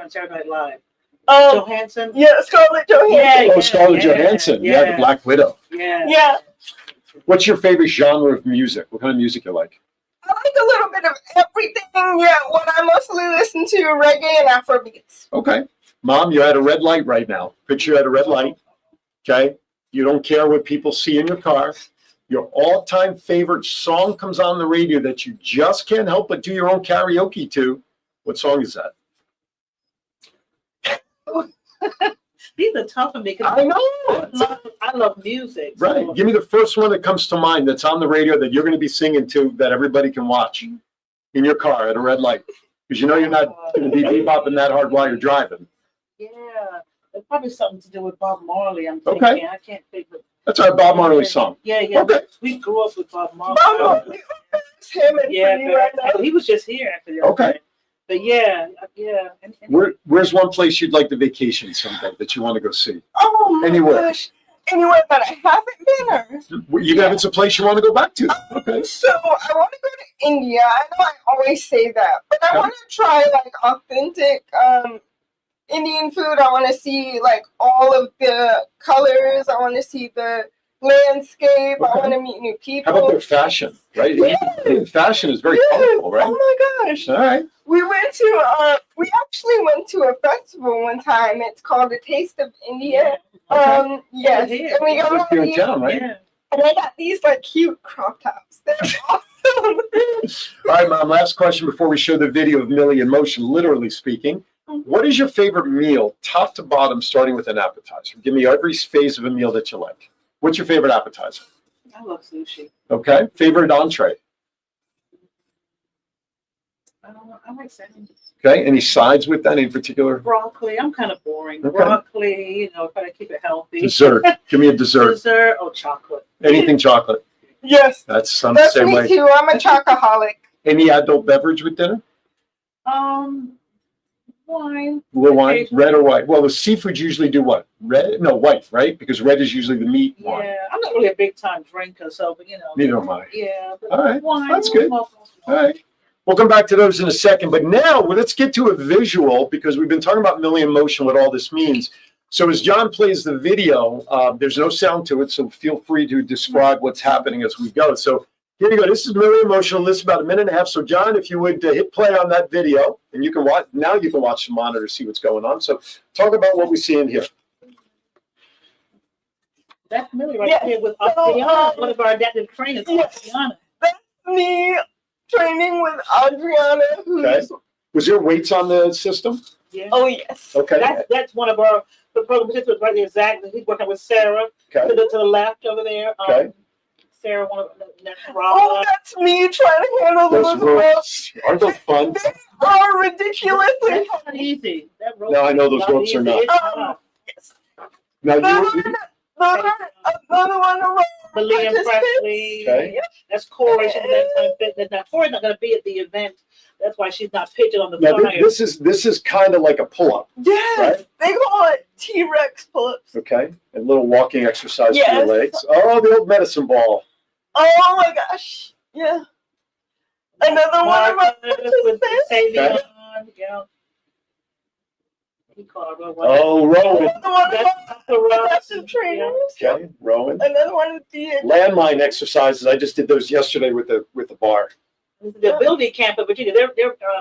Saturday Night Live. Johansson. Yeah, Scarlett Johansson. Scarlett Johansson. Yeah, the Black Widow. Yeah. What's your favorite genre of music? What kind of music you like? I like a little bit of everything. Yeah, what I mostly listen to reggae and Afrobeats. Okay. Mom, you're at a red light right now. Picture you're at a red light. Okay. You don't care what people see in your car. Your all-time favorite song comes on the radio that you just can't help but do your own karaoke to. What song is that? These are tough for me. I know. I love music. Right. So. Give me the first one that comes to mind that's on the radio that you're going to be singing to that everybody can watch in your car at a red light. Because you know you're not going to be bebopping that hard while you're driving. Yeah. It's probably something to do with Bob Marley. I'm thinking. Okay. I can't think of it. That's our Bob Marley song. Yeah. Okay. We grew up with Bob Marley. Him and right now. He was just here actually. Okay. But yeah. And where's one place you'd like to vacation someday that you want to go see? Oh my gosh. Anywhere that I haven't been. You have a place you want to go back to. Okay. So I want to go to India. I know I always say that, but I want to try like authentic Indian food. I want to see like all of the colors. I want to see the landscape. I want to meet new people. How about their fashion, right? Yeah. Fashion is very colorful, right? Oh my gosh. All right. We actually went to a festival one time. It's called The Taste of India. Okay. Yes. And we got here in town, right? And they got these like cute crop tops. They're awesome. All right, Mom, last question before we show the video of Millie in motion, literally speaking. What is your favorite meal, top to bottom, starting with an appetizer? Give me every phase of a meal that you like. What's your favorite appetizer? I love sushi. Okay. Favorite entree? I like salmon. Okay. Any sides with that in particular? Broccoli. I'm kind of boring. Okay. Broccoli, try to keep it healthy. Dessert. Give me a dessert. Dessert or chocolate. Anything chocolate. Yes. That's the same me way. too. I'm a chocoholic. Any adult beverage with dinner? Wine. Blue wine, red or white? Well, the seafoods usually do what? Red? No, white, right? Because red is usually the meat wine. Yeah, I'm not really a big time drinker, so but Neither am I. Yeah. But All right, wine, that's good. All right. We'll come back to those in a second. But now let's get to a visual because we've been talking about Millie in Motion, what all this means. So as John plays the video, there's no sound to it, so feel free to describe what's happening as we go. So here you go. This is Millie in Motion. This is about a minute and a half. So John, if you would hit play on that video, and you can watch. Now you can watch the monitor to see what's going on. So talk about what we see in here. That's Millie right here with Adriana, one of our adaptive trainers, Adriana. That's me training with Adriana. Okay. Was there weights on the system? Yeah. Oh, yes. Okay. That's one of our program participants right there, Zach. He's working with Sarah Okay. to the left over there. Okay. Sarah, one of the Oh, that's me trying to handle Those those ropes, ropes. aren't those fun? They are ridiculously. That's not easy. That rope No, I know is those not ropes are easy. not. It's not. Yes. Now Another one of William Presley. Okay. That's Corey. She's that time fitness. Now Corey's not going to be at the event. That's why she's not pictured on the now flyer. this is kind of like a pull-up. Yes, right? they call it T-Rex pull-ups. Okay, a little walking exercise for Yes. your legs. Oh, the old medicine ball. Oh my gosh, yeah. Another one of my with participants. Savion. Yeah. He called her Oh, Rowan. Another one of That's my adaptive trainers. Okay, Rowan. Another one of the Landmine exercises. I just did those yesterday with the bar. the building camp in Virginia. They're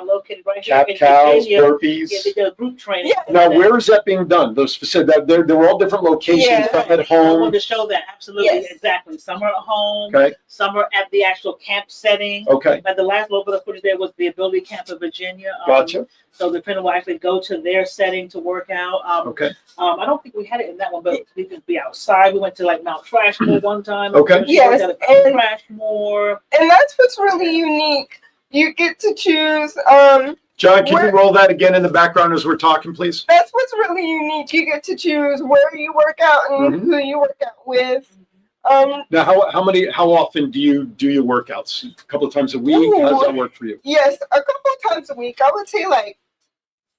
located right here Cat in cows, Virginia. burpees. Yeah, they do a group training. Yeah. Now, where is that being done? Those facilities, they were all different locations. Yeah. Some at I home. wanted to show that absolutely Yes. exactly. Some are at home. Okay. Some are at the actual camp setting. Okay. Like the last little bit of footage there was the ability camp in Virginia. Gotcha. So the trainer will actually go to their setting to work out. Okay. I don't think we had it in that one, but we could be outside. We went to like Mount Trashmore one time. Okay. Yes, And Trashmore. and that's what's really unique. You get to choose. John, can you roll that again in the background as we're talking, please? That's what's really unique. You get to choose where you work out and Mhm. who you work out with. Now, how often do you do your workouts? A couple of times a week? How does that work for you? Yes, a couple of times a week. I would say like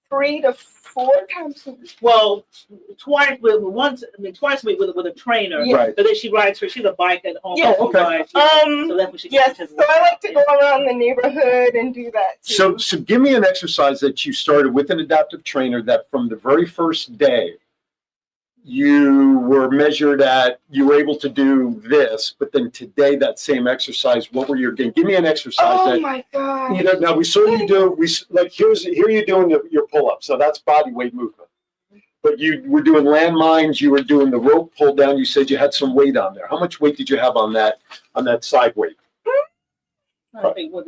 3 to 4 times a week. Well, twice a week with a trainer. Yeah. Right. But then she rides she's a bike at home. Yeah. Oh, okay. Rides. So that's what she Yes, gets. so I like to go around the neighborhood and do that too. So give me an exercise that you started with an adaptive trainer that from the very first day you were measured at, you were able to do this, but then today that same exercise, what were your gains? Give me an exercise Oh that, my God. you know, now we saw you do, here you're doing your pull-ups, so that's body weight movement. But you were doing landmines, you were doing the rope pull down, you said you had some weight on there. How much weight did you have on that side weight? I think with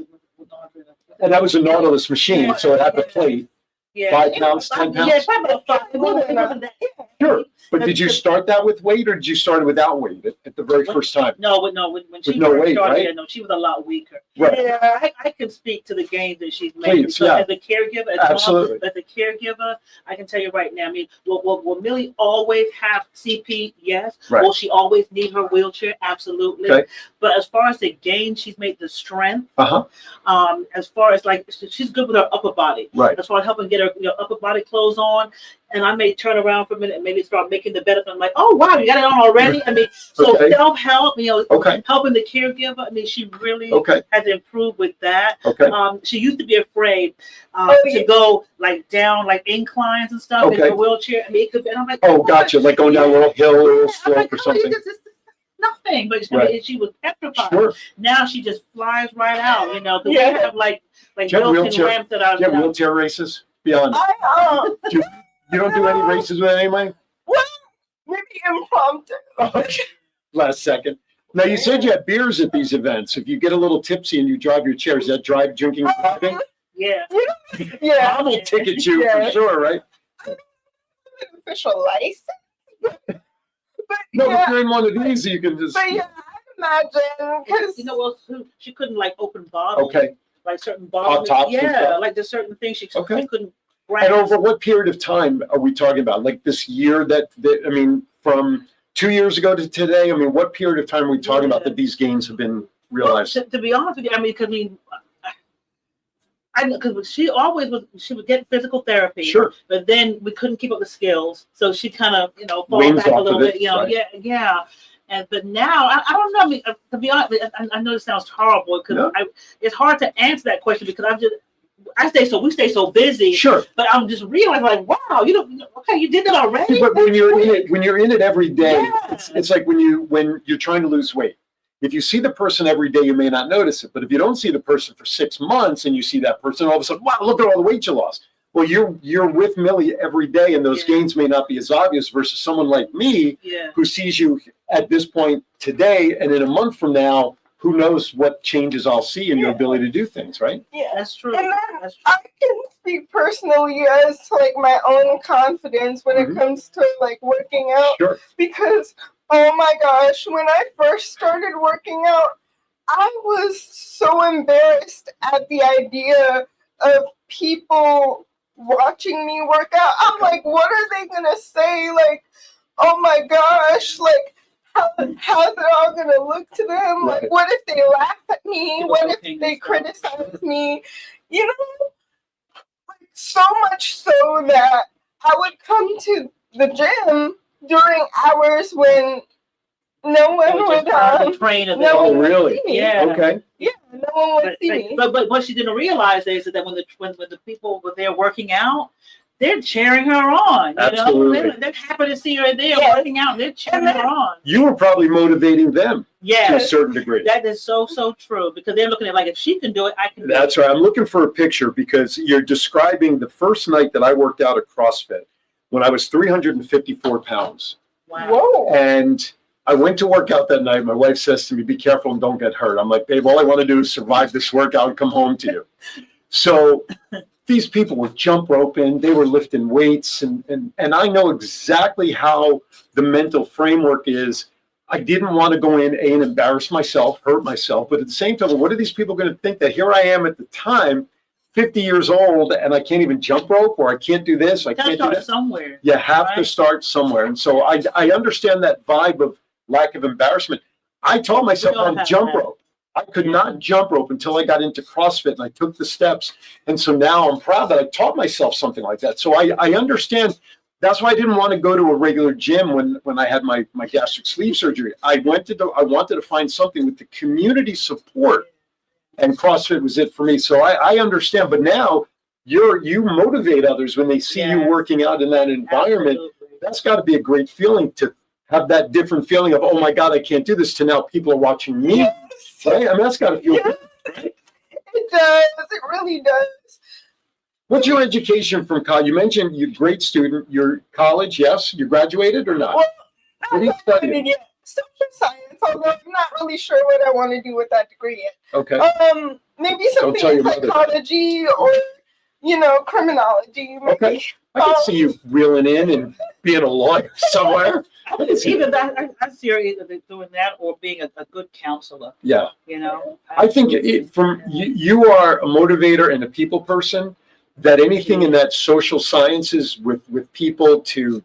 And that was a Nautilus machine, so it had the plate. yeah. 5 pounds, 10 pounds? Yeah, probably about 5. It wasn't that. Sure, but did you start that with weight or did you start it without weight at the very first time? No, when she With no first weight, started, right? yeah, no, she was a lot weaker. Right. Yeah, I can speak to the gains that she's made. Please, So yeah. as a caregiver, Absolutely. as a caregiver, I can tell you right now. I mean, will Millie always have CP? Yes. Right. Will she always need her wheelchair? Absolutely. Okay. But as far as the gains she's made, the strength. Uh-huh. As far as like she's good with her upper body. Right. As far as helping get her upper body clothes on. And I may turn around for a minute and maybe start making the bed up. I'm like, oh wow, you got it on already. I mean, so Okay. self-help, Okay. helping the caregiver. I mean, she really Okay. has improved with that. Okay. She used to be afraid yeah. to go like down like inclines and stuff in Okay. her wheelchair. I mean, it could be, and I'm like, Oh, gotcha, like going down a little hill or a little I'm like, slope or "Oh, you something. just- nothing. But I Right. mean, she was petrified. Sure. Now she just flies right out. 'Cause we Yeah. have like Do you have built-in wheelchair- ramps that are. Do you have wheelchair races? Beyond. You don't do any races with anybody? Well, maybe impromptu. Okay. Last second. Now, you said you had beers at these events. If you get a little tipsy and you drive your chair, is that drinking and driving? Yeah. Yeah. I will ticket you Yeah. for sure, right? Official license. But No, yeah, if you're in one of these, you can just. but yeah, I imagine because Well, she couldn't like open bottles. Okay. like certain Hot bottom. tops and Yeah, stuff? like there's certain things she Okay. couldn't And grasp. over what period of time are we talking about? Like this year I mean, from 2 years ago to today? I mean, what period of time are we talking about that these gains have been realized? Well, to be honest with you, I mean, because she would get physical therapy. Sure. But then we couldn't keep up the skills, so she kind of fall Wings back a off little of it, bit. You know, right. yeah. But now I don't know. I mean, to be honest, I know this sounds horrible because it's hard to answer that question because we stay so busy. Sure. But I'm just realizing, like, wow, okay, you did that already. But when you're in it every day, Yeah. it's like when you're trying to lose weight. If you see the person every day, you may not notice it. But if you don't see the person for 6 months and you see that person, all of a sudden, wow, look at all the weight you lost. Well, you're with Millie every day, and those gains may not be as obvious versus someone like me who sees you at this point today, and in a month from now, who knows what changes I'll see in your ability to do things, right? Yeah, that's true. And then I can speak personally as to like my own confidence when it comes to like working out. Sure. Because oh my gosh, when I first started working out, I was so embarrassed at the idea of people watching me work out. I'm like, what are they gonna say? Like, oh my gosh, like how's it all gonna look to them? Like, what if they laugh at me? What if they criticize me? You know, like, so much so that I would come to the gym during hours when no one would train. Oh, really? See me. Yeah. Okay. Yeah, no one would see me. But what she didn't realize is that when the people were there working out, they're cheering her on. Absolutely. They're happy to see her there working out. They're cheering her on. You were probably motivating them to a certain degree. That is so true because they're looking at like if she can do it, I can do it. That's right. I'm looking for a picture because you're describing the first night that I worked out at CrossFit when I was 354 pounds. Wow. Whoa. And I went to work out that night. My wife says to me, be careful and don't get hurt. I'm like, babe, all I want to do is survive this workout and come home to you. So these people were jump roping, they were lifting weights, and I know exactly how the mental framework is. I didn't want to go in and embarrass myself, hurt myself, but at the same time, what are these people going to think that here I am at the time, 50 years old, and I can't even jump rope, or I can't do this, I can't do that. Somewhere. You have to start somewhere. And so I understand that vibe of lack of embarrassment. I told myself on jump rope. I could not jump rope until I got into CrossFit and I took the steps. And so now I'm proud that I taught myself something like that. So I understand. That's why I didn't want to go to a regular gym when I had my gastric sleeve surgery. I wanted to find something with the community support, and CrossFit was it for me. So I understand. But now you motivate others when they see you working out in that environment. Absolutely. That's got to be a great feeling to have that different feeling of, oh my God, I can't do this, to now people are watching me. Yes. Right? I mean, that's got to feel good. Right? It does. It really does. What's your education from college? You mentioned you're a great student. Your college, yes? You graduated or not? Well, what are you studying? Yeah, social science, although I'm not really sure what I want to do with that degree yet. Okay. Maybe something in psychology or, criminology. Maybe. Okay. I can see you reeling in and being a lawyer somewhere. Either that, I see her either doing that or being a good counselor. Yeah. I think you are a motivator and a people person. That anything in that social sciences with people to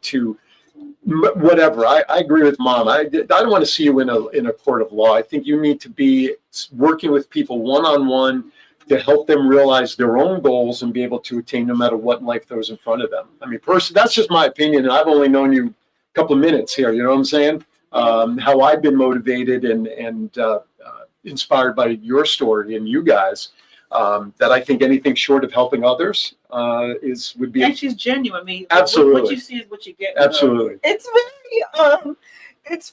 whatever. I agree with Mom. I don't want to see you in a court of law. I think you need to be working with people one-on-one to help them realize their own goals and be able to attain no matter what life throws in front of them. I mean, that's just my opinion, and I've only known you a couple of minutes here. You know what I'm saying? How I've been motivated and inspired by your story and you guys. That I think anything short of helping others would be. And she's genuine. I mean, absolutely. What you see is what you get. Absolutely. It's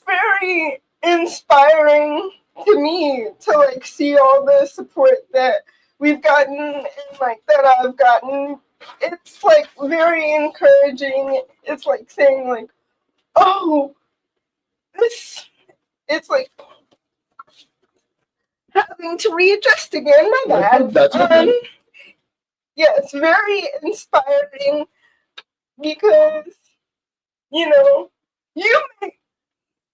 very inspiring to me to see all the support that we've gotten and that I've gotten. It's very encouraging. It's saying oh, this. It's having to readjust again. My bad. That's okay. Yeah, it's very inspiring because you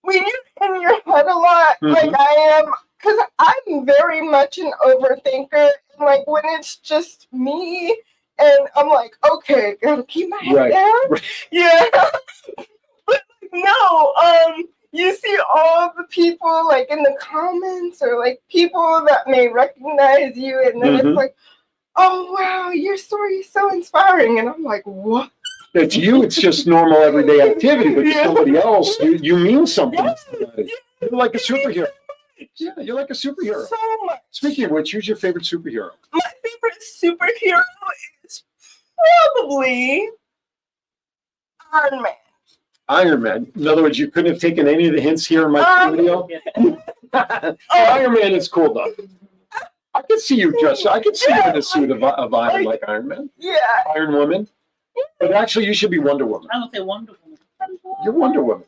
when you're in your head a lot, like I am, because I'm very much an overthinker. And like when it's just me, and I'm like, okay, gotta keep my head down. Right. Yeah. But no, you see all the people like in the comments or like people that may recognize you, and then it's like, oh wow, your story is so inspiring, and I'm like, what? To you, it's just normal everyday activity, but to somebody else, you mean something. You're like a superhero. Yeah, you're like a superhero. So much. Speaking of which, who's your favorite superhero? My favorite superhero is probably Iron Man. Iron Man. In other words, you couldn't have taken any of the hints here in my studio. Iron Man is cool though. I can see you dressed. I can see you in a suit of Iron, like Iron Man. Yeah. Iron Woman. But actually, you should be Wonder Woman. I don't say Wonder Woman. You're Wonder Woman.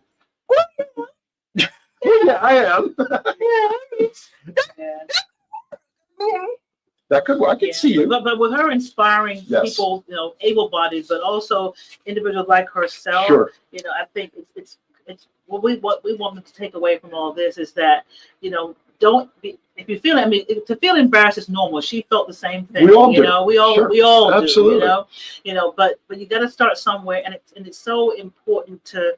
Yeah, I am. That could work. I can see you. But with her inspiring people, you know, able-bodied, but also individuals like herself, you know, I think it's what we want to take away from all this is that, you know, don't be, if you feel, I mean, to feel embarrassed is normal. She felt the same thing. We all you know, we all do, absolutely. You know, but you got to start somewhere, and it's so important to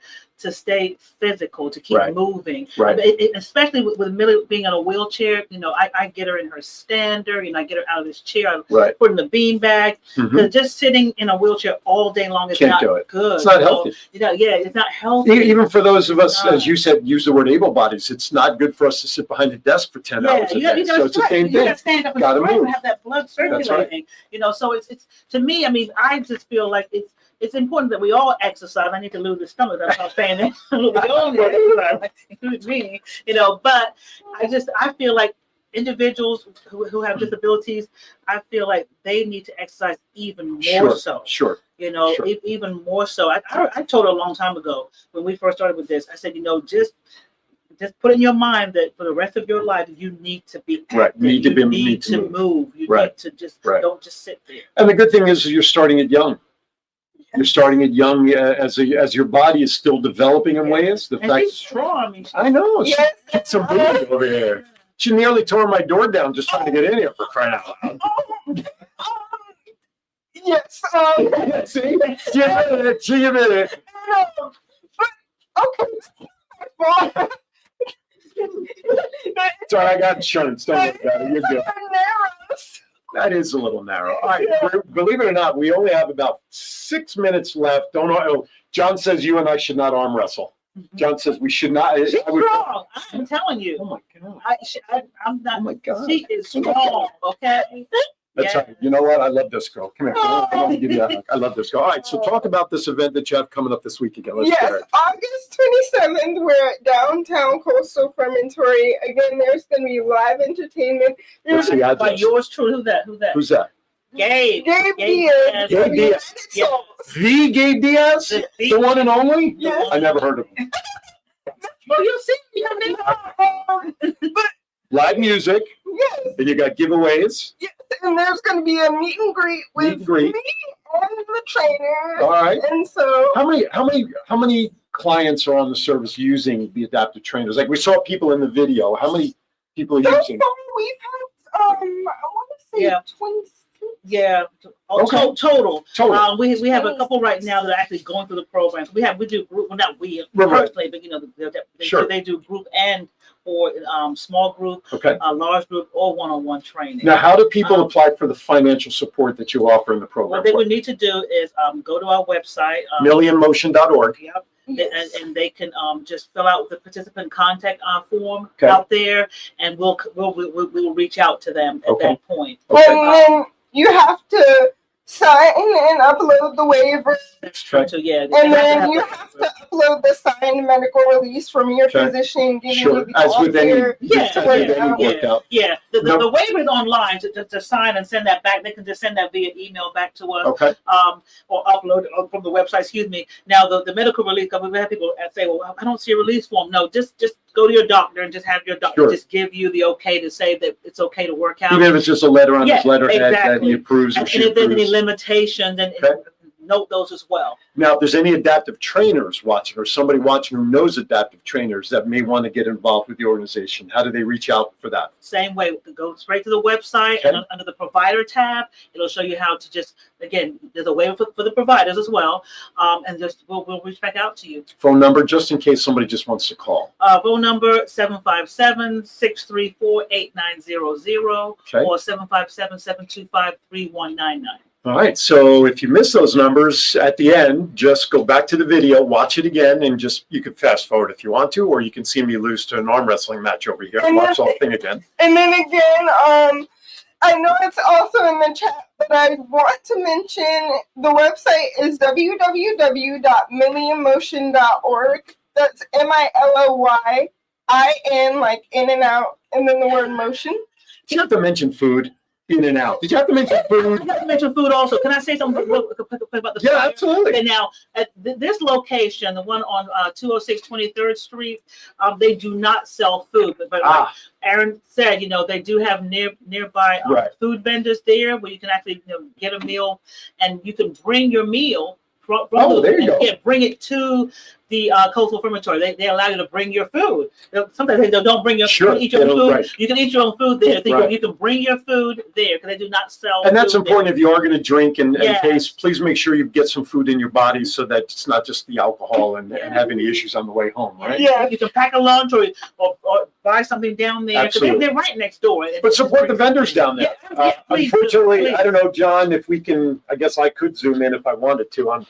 stay physical, to keep moving. Right. Especially with Millie being in a wheelchair, you know, I get her in her stander, you know, I get her out of this chair, I put in the bean bag. Because just sitting in a wheelchair all day long is not good. It's not healthy. You know, it's not healthy. Even for those of us, as you said, use the word able bodies, it's not good for us to sit behind a desk for 10 hours a day. So it's the same thing. You got to stand up and have that blood circulating. Right. You know, so it's to me, I mean, I just feel like it's important that we all exercise. I need to lose the stomach. That's what I'm saying. We all need to exercise, including me. You know, but I feel like individuals who have disabilities, I feel like they need to exercise even more so. You know, even more so. I told her a long time ago when we first started with this. I said, you know, just put in your mind that for the rest of your life you need to be active. You need to move. You need to just don't just sit there. And the good thing is you're starting it young. You're starting it young as your body is still developing in ways. The fact she's strong. I mean, I know. She's some booty over here. She nearly tore my door down just trying to get in here, for crying out loud. Yes. See? She admitted it. Okay. Sorry, I got insurance. Don't worry about it. You're good. That is a little narrow. All right. Believe it or not, we only have about 6 minutes left. John says you and I should not arm wrestle. John says we should not. She's strong. I'm telling you. Oh my God. I'm not. Oh my God. She is strong. Okay. That's right. You know what? I love this girl. Come here. I want to give you a hug. I love this girl. All right. So talk about this event that you have coming up this week again. Let's get it. August 27th, we're at downtown Coastal Fermentory. Again, there's going to be live entertainment. What's the address? By yours truly. Who's that? Gabe. Gabe Diaz. Gabe Diaz. The Gabe Diaz? The one and only? Yes. I never heard of him. Well, you'll see me. Live music. Yes. And you got giveaways. Yes. And there's going to be a meet and greet with me and the trainer. All right. And so how many clients are on the service using the adaptive trainers? Like we saw people in the video. How many people are using? We've had I want to say 26. Yeah. Total. We have a couple right now that are actually going through the program. We do group. Well, not we personally, but you know, they do group and or small group, large group, or one-on-one training. Now, how do people apply for the financial support that you offer in the program? What they would need to do is go to our website, millionmotion.org. Yep. Yes. And they can just fill out the participant contact form out there, and we'll reach out to them at that point. And then you have to sign and upload the waiver. That's true. So and then you have to upload the signed medical release from your physician giving you the As with any workout. The waiver is online to sign and send that back. They can just send that via email back to us. Or upload it from the website. Excuse me. Now the medical release. We have people say, "Well, I don't see a release form." No, just go to your doctor and just have your doctor just give you the okay to say that it's okay to work out. Even if it's just a letter on his letterhead that he approves or she approves. If there's any limitations, and note those as well. Now, if there's any adaptive trainers watching or somebody watching who knows adaptive trainers that may want to get involved with the organization, how do they reach out for that? Same way, go straight to the website, Okay. and under the provider tab, it'll show you how to just, again, there's a way for the providers as well, and just we'll reach back out to you. Phone number, just in case somebody just wants to call. Phone number 757-634-8900 Okay. or 757-725-3199. All right, so if you miss those numbers at the end, just go back to the video, watch it again, and just, you can fast forward if you want to, or you can see me lose to an arm wrestling match over here and watch the whole thing again. And then again, I know it's also in the chat, but I want to mention the website is www.millionmotion.org. That's MILLYIN, like in and out, and then the word motion. Do you have to mention food? In and out. Did you have to mention food? I got to mention food also. Can I say something about the Yeah, flyer? absolutely. Okay, now, at this location, the one on 206 23rd Street, they do not sell food. But like Aaron said, they do have nearby Right. food vendors there where you can actually get a meal, and you can bring your meal from there you go. bring it to the coastal reformatory. They allow you to bring your food. Sometimes they don't bring your Sure. eat your own food. Right. You can eat your own food there. So Right. you can bring your food there because they do not sell. And that's food important if you are going to drink and Yes. taste. Please make sure you get some food in your body so that it's not just the alcohol and have any issues on the way home, right? Yeah, you can pack a lunch or buy something down there. 'Cause Absolutely. they're right next door. But support the vendors down there. Please, Unfortunately, please. I don't know, John, if we can, I guess I could zoom in if I wanted to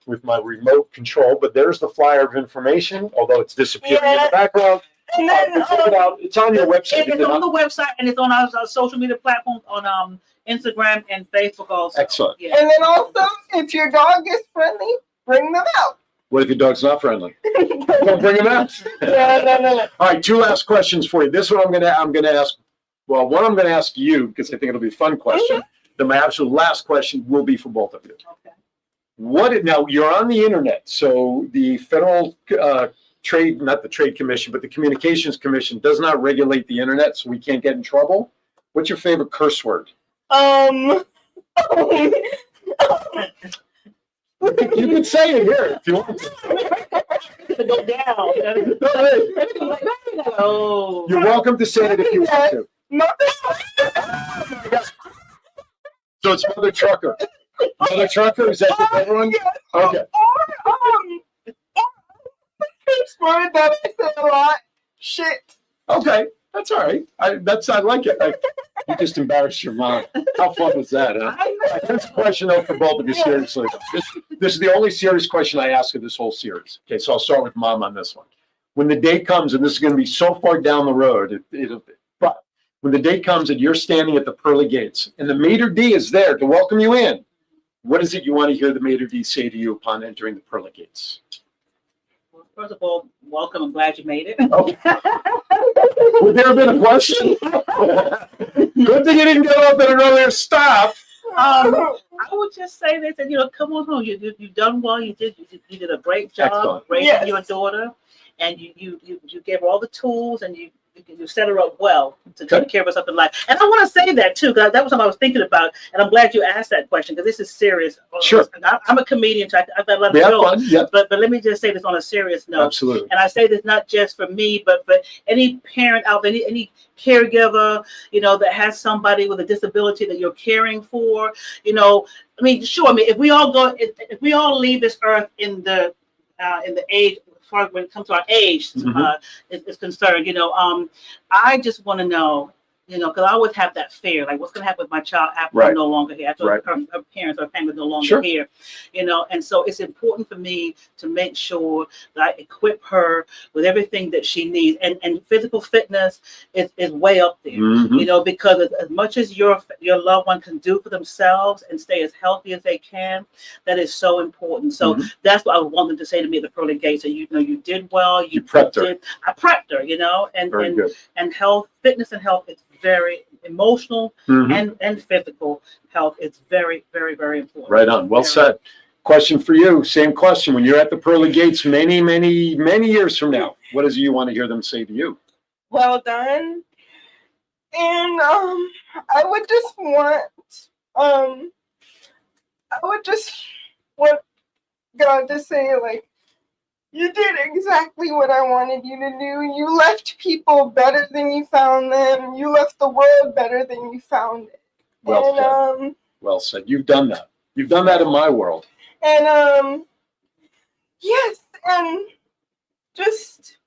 with my remote control, but there's the flyer of information, although it's disappearing in the background. And then Check it out. It's on your website. It's on the website and it's on our social media platforms on Instagram and Facebook also. Excellent. Yeah. And then also, if your dog is friendly, bring them out. What if your dog's not friendly? Don't bring him out. No. All right, two last questions for you. This one I'm gonna ask. Well, one I'm gonna ask you because I think it'll be a fun question. Then my absolute last question will be for both of you. Okay. Now you're on the internet, so the federal not the Trade Commission, but the Communications Commission does not regulate the internet, so we can't get in trouble. What's your favorite curse word? You can say it here if you want to. Go down. Oh. You're welcome to say it if you want to. So it's Mother Trucker. Mother Trucker, is that your favorite one? Okay. word that I say a lot. Shit. Okay, that's all right. I like it. You just embarrassed your mom. How fun was that, huh? That's a question though for both of you, seriously. This is the only serious question I ask of this whole series. Okay, so I'll start with Mom on this one. When the day comes, and this is going to be so far down the road, but when the day comes and you're standing at the pearly gates and the maitre d' is there to welcome you in, what is it you want to hear the maitre d' say to you upon entering the pearly gates? Well, first of all, welcome. I'm glad you made it. Okay. Would there have been a question? Good thing you didn't get off at an earlier stop. I would just say this, and come on home. You've done well. You did a great job Excellent. raising your daughter, and you gave her all the tools, and you set her up well to take care of herself in life. And I want to say that too, because that was something I was thinking about, and I'm glad you asked that question because this is serious. Sure. I'm a comedian, so I've got to let it Yeah, go. fun. Yeah. But let me just say this on a serious note. Absolutely. And I say this not just for me, but for any parent out there, any caregiver, that has somebody with a disability that you're caring for. If we all leave this earth in the age, as far as when it comes to our age is concerned, I just want to know, because I always have that fear, like what's going to happen with my child after I'm no longer here, after her parents or family no longer here, and so it's important for me to make sure that I equip her with everything that she needs, and physical fitness is way up there, because as much as your loved one can do for themselves and stay as healthy as they can, that is so important. So that's what I would want them to say to me at the pearly gates. So you did well. You prepped her. I prepped her, and health, fitness, and health is very emotional and physical health. It's very, very, very important. Right on. Well said. Question for you. Same question. When you're at the pearly gates many, many, many years from now, what is it you want to hear them say to you? Well done. And I would just want want God to say, like, you did exactly what I wanted you to do. You left people better than you found them. You left the world better than you found it. Well said. Well said. You've done that. You've done that in my world. And yes, and just,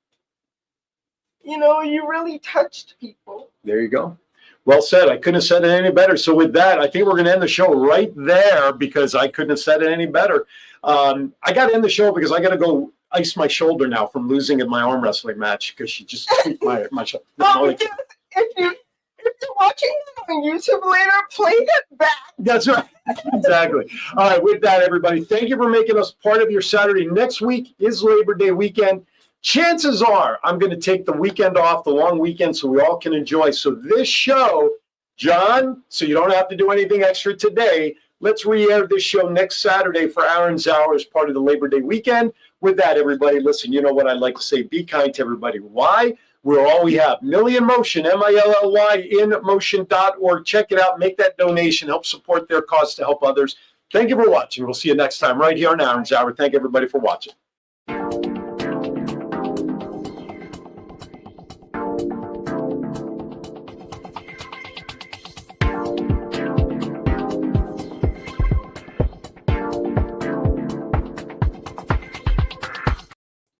you know, you really touched people. There you go. Well said. I couldn't have said it any better. So with that, I think we're going to end the show right there because I couldn't have said it any better. I got to end the show because I got to go ice my shoulder now from losing in my arm wrestling match because she just tweaked my shoulder. If you're watching on YouTube later, play it back. That's right. Exactly. All right. With that, everybody, thank you for making us part of your Saturday. Next week is Labor Day weekend. Chances are I'm going to take the weekend off, the long weekend, so we all can enjoy. So this show, John, so you don't have to do anything extra today, let's re-air this show next Saturday for Aaron's Hour as part of the Labor Day weekend. With that, everybody, listen, you know what I'd like to say. Be kind to everybody. Why? We're all we have. Millie in Motion, MILLY, inmotion.org. Check it out. Make that donation. Help support their cause to help others. Thank you for watching. We'll see you next time right here on Aaron's Hour. Thank everybody for watching.